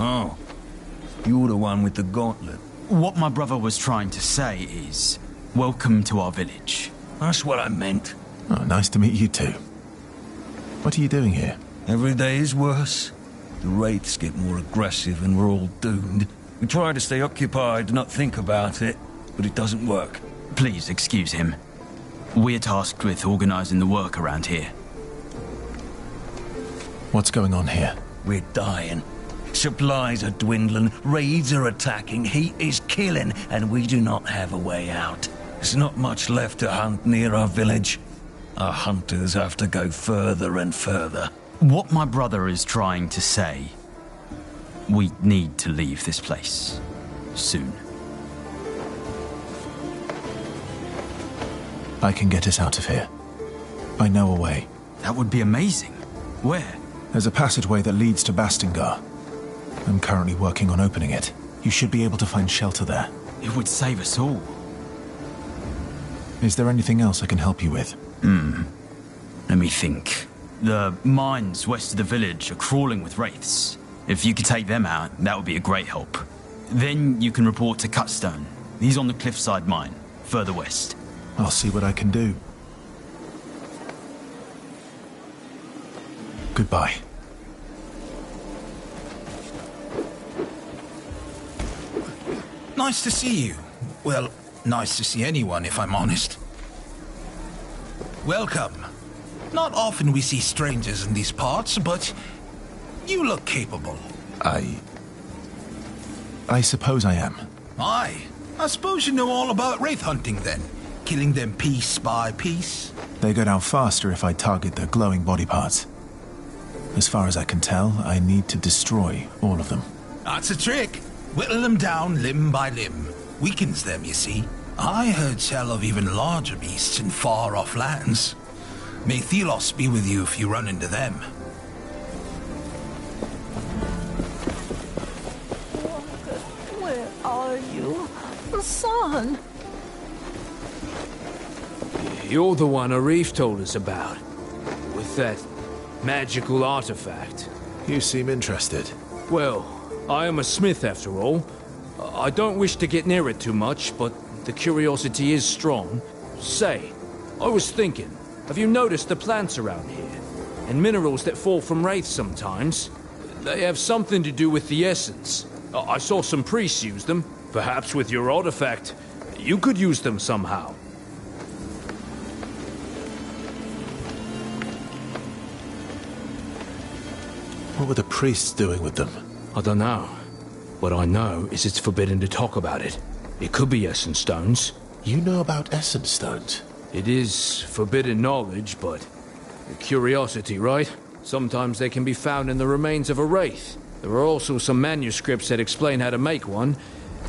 Oh, you're the one with the gauntlet. What my brother was trying to say is, welcome to our village. That's what I meant. Oh, nice to meet you too. What are you doing here? Every day is worse. The wraiths get more aggressive and we're all doomed. We try to stay occupied, not think about it, but it doesn't work. Please excuse him. We're tasked with organizing the work around here. What's going on here? We're dying. Supplies are dwindling, raids are attacking, heat is killing, and we do not have a way out. There's not much left to hunt near our village. Our hunters have to go further and further. What my brother is trying to say, we need to leave this place. Soon. I can get us out of here. I know a way. That would be amazing. Where? There's a passageway that leads to Bastingar. I'm currently working on opening it. You should be able to find shelter there. It would save us all. Is there anything else I can help you with? Let me think. The mines west of the village are crawling with wraiths. If you could take them out, that would be a great help. Then you can report to Cutstone. He's on the cliffside mine, further west. I'll see what I can do. Goodbye. Nice to see you. Well, nice to see anyone, if I'm honest. Welcome. Not often we see strangers in these parts, but you look capable. I suppose I am. Aye. I suppose you know all about wraith hunting then. Killing them piece by piece. They go down faster if I target their glowing body parts. As far as I can tell, I need to destroy all of them. That's a trick. Whittle them down limb by limb. Weakens them, you see. I heard tell of even larger beasts in far-off lands. May Thelos be with you if you run into them. Where are you? Son? You're the one Arif told us about. With that magical artifact. You seem interested. Well, I am a smith after all. I don't wish to get near it too much, but the curiosity is strong. Say, I was thinking, have you noticed the plants around here? And minerals that fall from wraiths sometimes? They have something to do with the essence. I saw some priests use them. Perhaps with your artifact, you could use them somehow. What were the priests doing with them? I don't know. What I know is it's forbidden to talk about it. It could be essence stones. You know about essence stones? It is forbidden knowledge, but curiosity, right? Sometimes they can be found in the remains of a wraith. There are also some manuscripts that explain how to make one.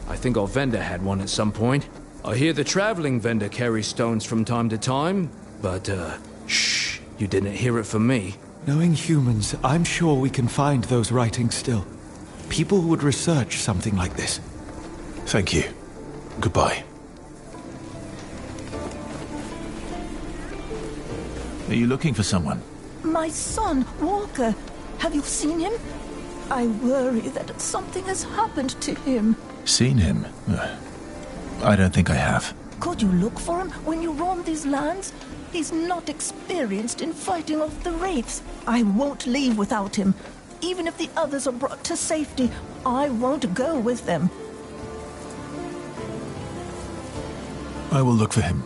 I think our vendor had one at some point. I hear the traveling vendor carries stones from time to time, but, shh, you didn't hear it from me. Knowing humans, I'm sure we can find those writings still. People would research something like this. Thank you. Goodbye. Are you looking for someone? My son, Walker. Have you seen him? I worry that something has happened to him. Seen him? I don't think I have. Could you look for him when you roam these lands? He's not experienced in fighting off the wraiths. I won't leave without him. Even if the others are brought to safety, I won't go with them. I will look for him.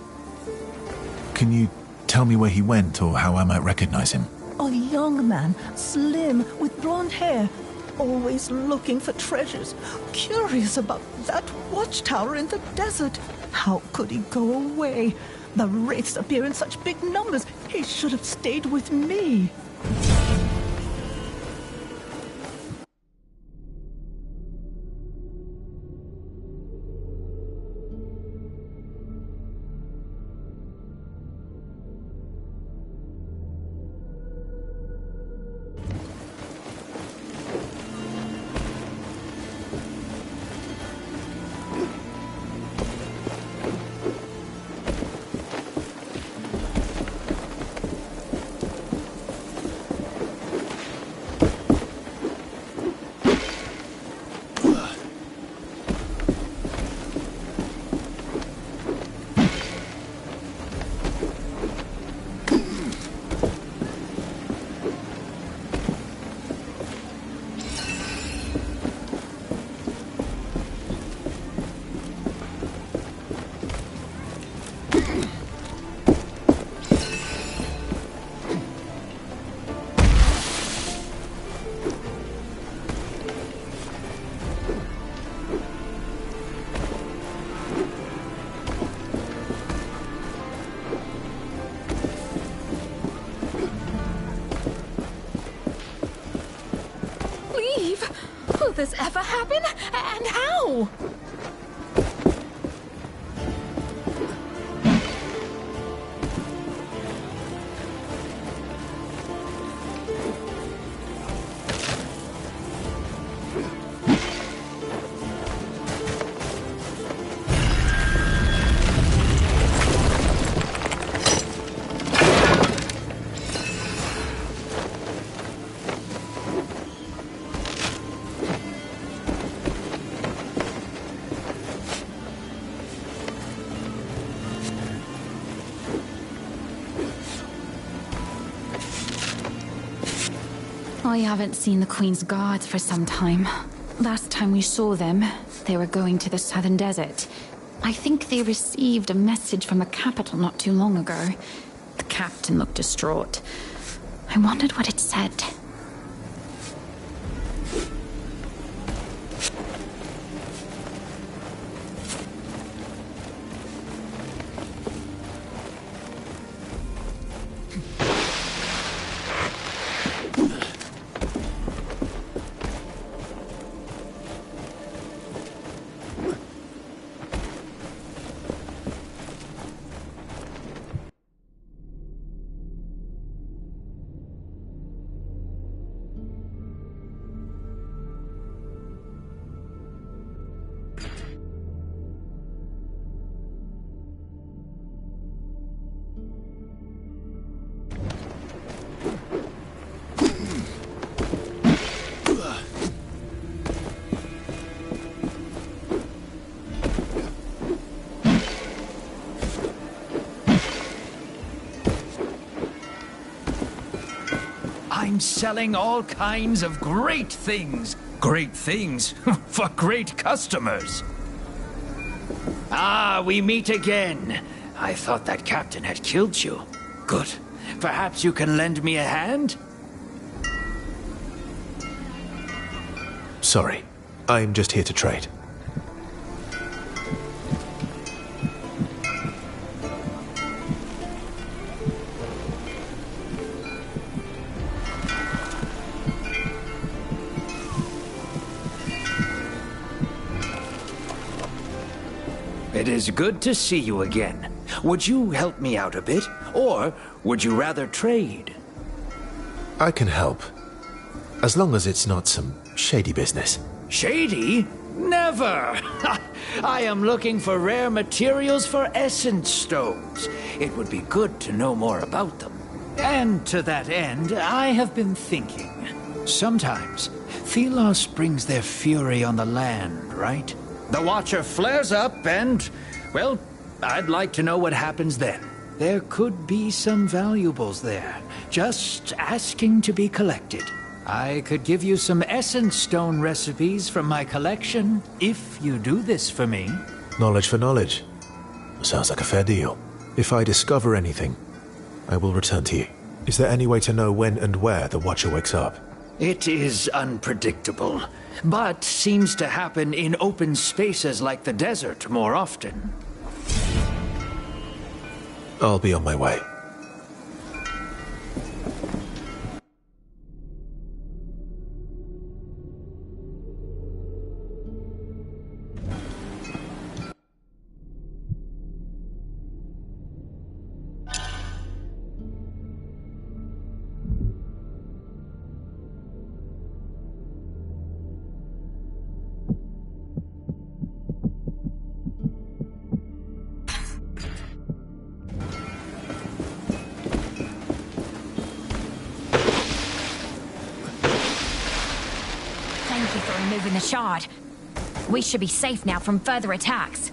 Can you tell me where he went or how I might recognize him? A young man, slim, with blonde hair, always looking for treasures, curious about that watchtower in the desert. How could he go away? The wraiths appear in such big numbers. He should have stayed with me. Will this ever happen? And how? I haven't seen the Queen's guards for some time. Last time we saw them, they were going to the southern desert. I think they received a message from the capital not too long ago. The captain looked distraught. I wondered what it said. I'm selling all kinds of great things. Great things for great customers. Ah, we meet again. I thought that captain had killed you. Good. Perhaps you can lend me a hand? Sorry. I'm just here to trade. It is good to see you again. Would you help me out a bit? Or would you rather trade? I can help. As long as it's not some shady business. Shady? Never! I am looking for rare materials for essence stones. It would be good to know more about them. And to that end, I have been thinking. Sometimes, Thelos brings their fury on the land, right? The Watcher flares up and, well, I'd like to know what happens then. There could be some valuables there, just asking to be collected. I could give you some essence stone recipes from my collection, if you do this for me. Knowledge for knowledge. Sounds like a fair deal. If I discover anything, I will return to you. Is there any way to know when and where the Watcher wakes up? It is unpredictable, but seems to happen in open spaces like the desert more often. I'll be on my way. Removing the shard. We should be safe now from further attacks.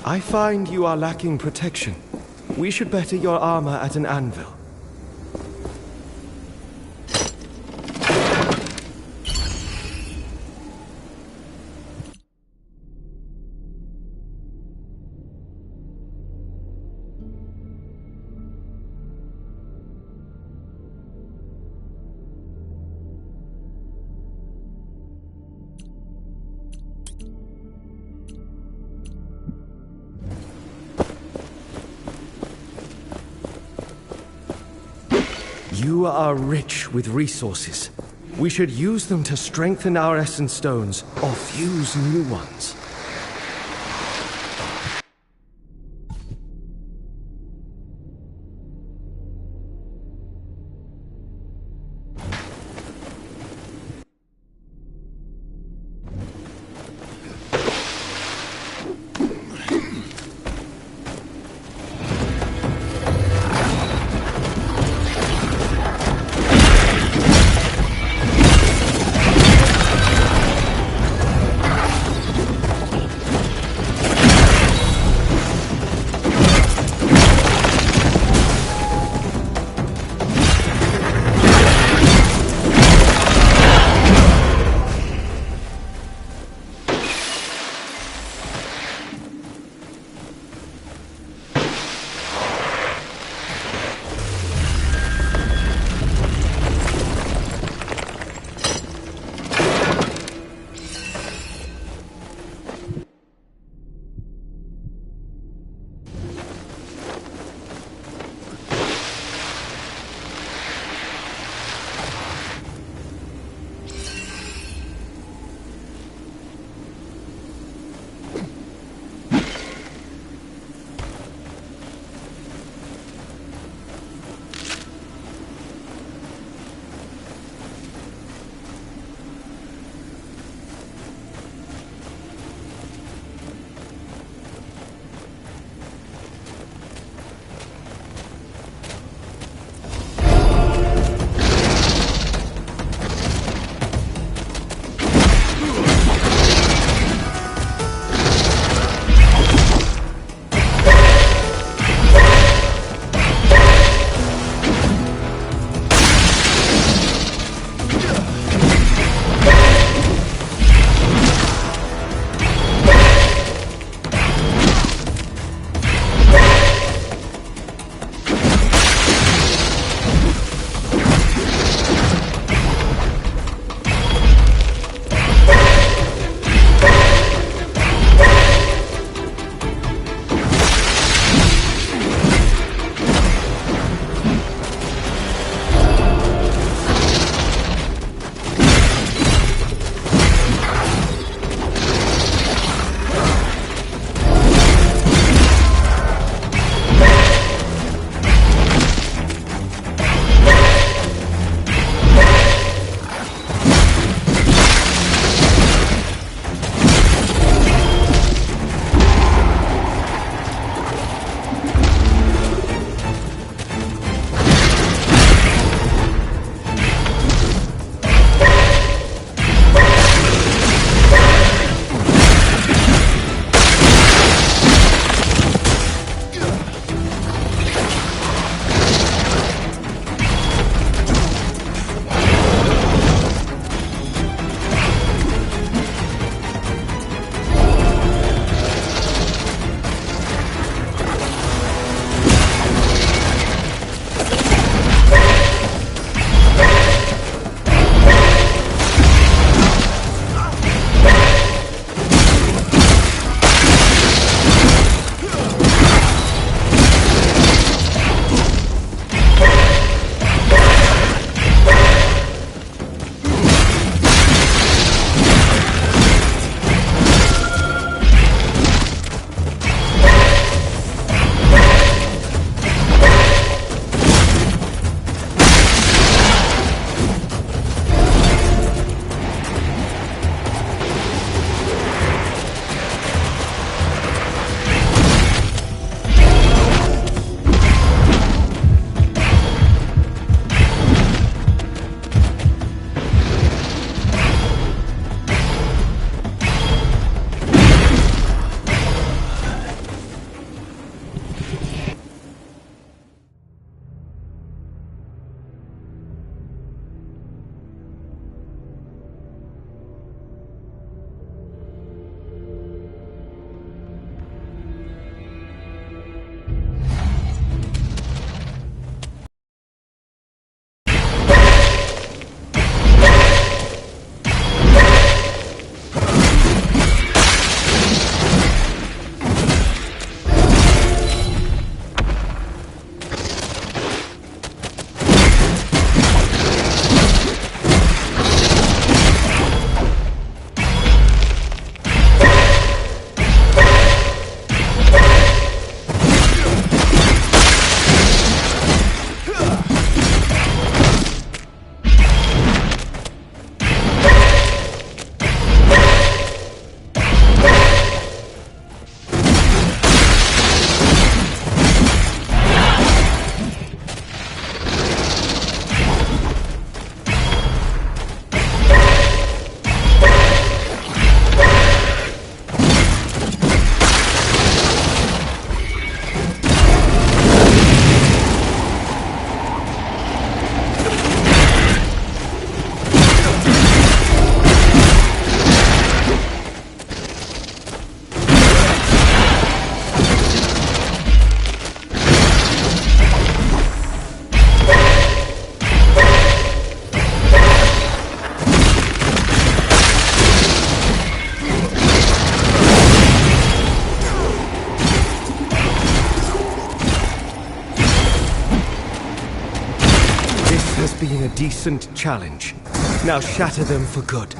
I find you are lacking protection. We should better your armor at an anvil. You are rich with resources. We should use them to strengthen our essence stones or fuse new ones. being a decent challenge. Now shatter them for good.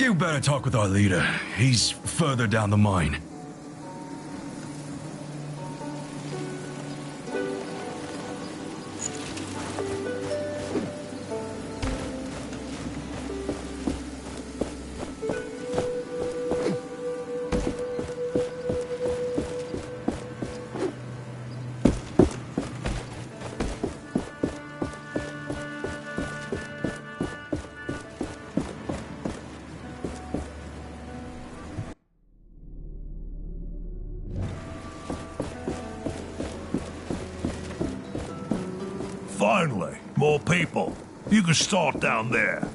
You better talk with our leader. He's further down the mine. Finally, more people. You can start down there.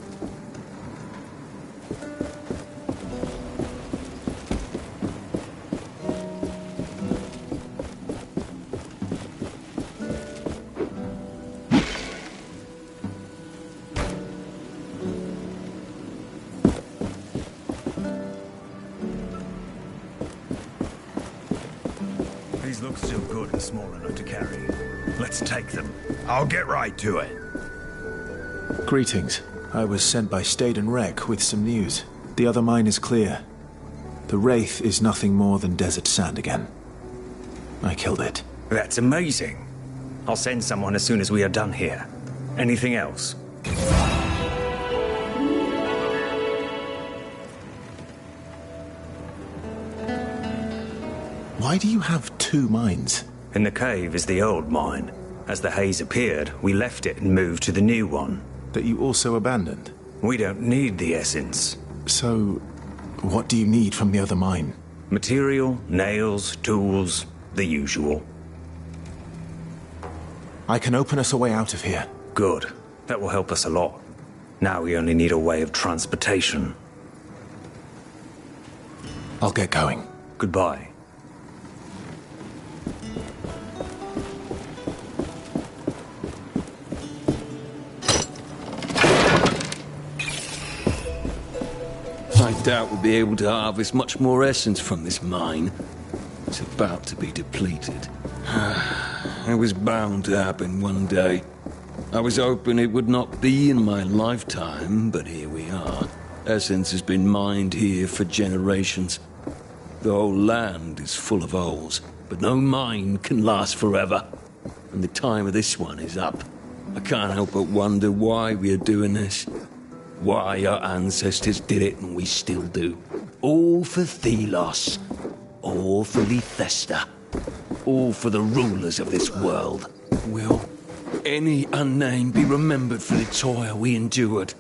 These look still good and small enough to carry. Let's take them. I'll get right to it. Greetings. I was sent by Stade and Rec with some news. The other mine is clear. The Wraith is nothing more than desert sand again. I killed it. That's amazing. I'll send someone as soon as we are done here. Anything else? Why do you have two mines? In the cave is the old mine. As the haze appeared, we left it and moved to the new one. That you also abandoned? We don't need the essence. So, what do you need from the other mine? Material, nails, tools, the usual. I can open us a way out of here. Good. That will help us a lot. Now we only need a way of transportation. I'll get going. Goodbye. Doubt we'll be able to harvest much more essence from this mine. It's about to be depleted. It was bound to happen one day. I was hoping it would not be in my lifetime, but here we are. Essence has been mined here for generations. The whole land is full of holes, but no mine can last forever. And the time of this one is up. I can't help but wonder why we are doing this. Why our ancestors did it and we still do. All for Thelos. All for Lethesta. All for the rulers of this world. Will any unnamed be remembered for the toil we endured?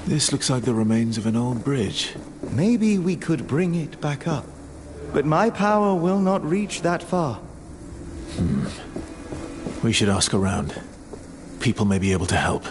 This looks like the remains of an old bridge. Maybe we could bring it back up. But my power will not reach that far. We should ask around. People may be able to help.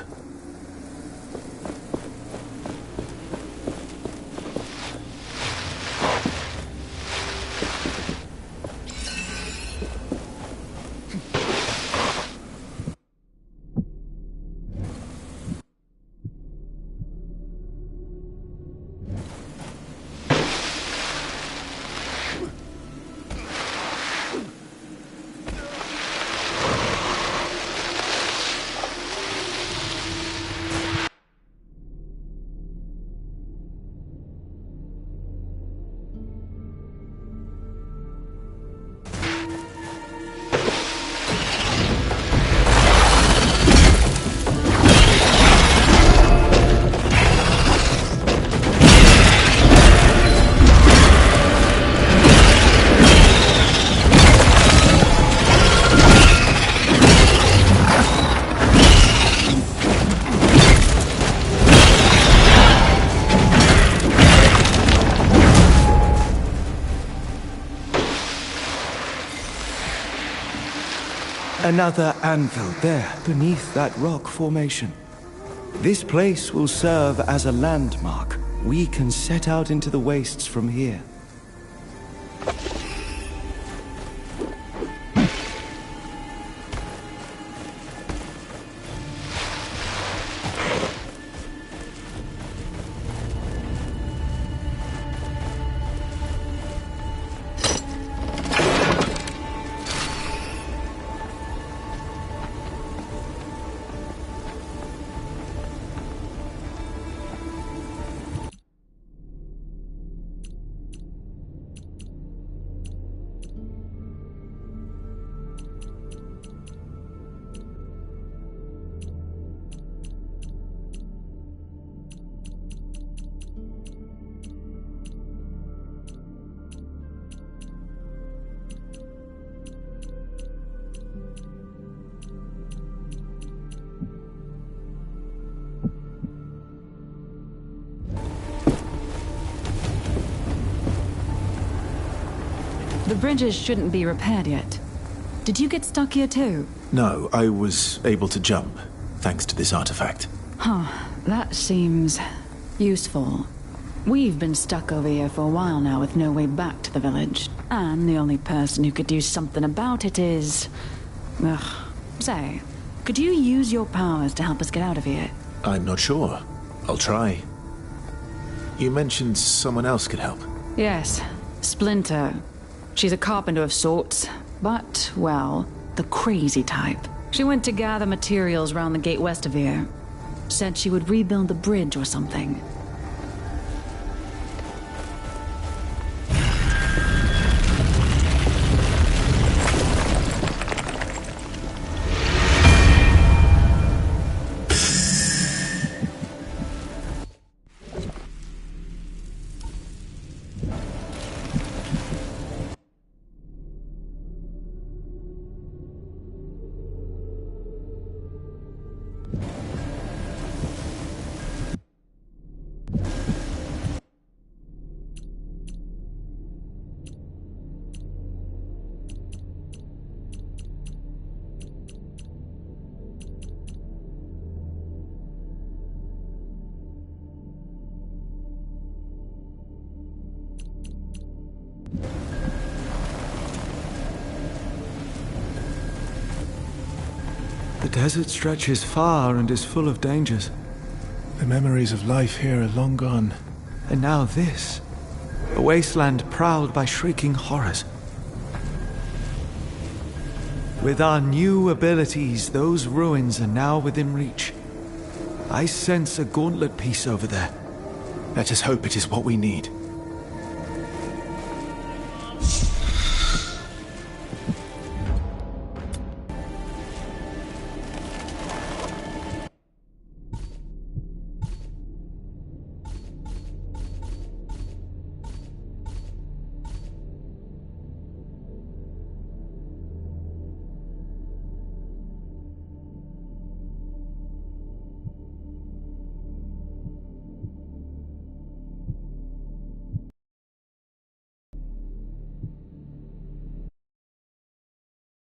Another anvil there, beneath that rock formation. This place will serve as a landmark. We can set out into the wastes from here. The bridges shouldn't be repaired yet. Did you get stuck here too? No, I was able to jump, thanks to this artifact. Huh, that seems useful. We've been stuck over here for a while now with no way back to the village. And the only person who could do something about it is... Ugh. Say, could you use your powers to help us get out of here? I'm not sure. I'll try. You mentioned someone else could help. Yes, Splinter. She's a carpenter of sorts, but, well, the crazy type. She went to gather materials round the gate west of here. Said she would rebuild the bridge or something. The desert stretches far and is full of dangers. The memories of life here are long gone. And now this. A wasteland prowled by shrieking horrors. With our new abilities, those ruins are now within reach. I sense a gauntlet piece over there. Let us hope it is what we need.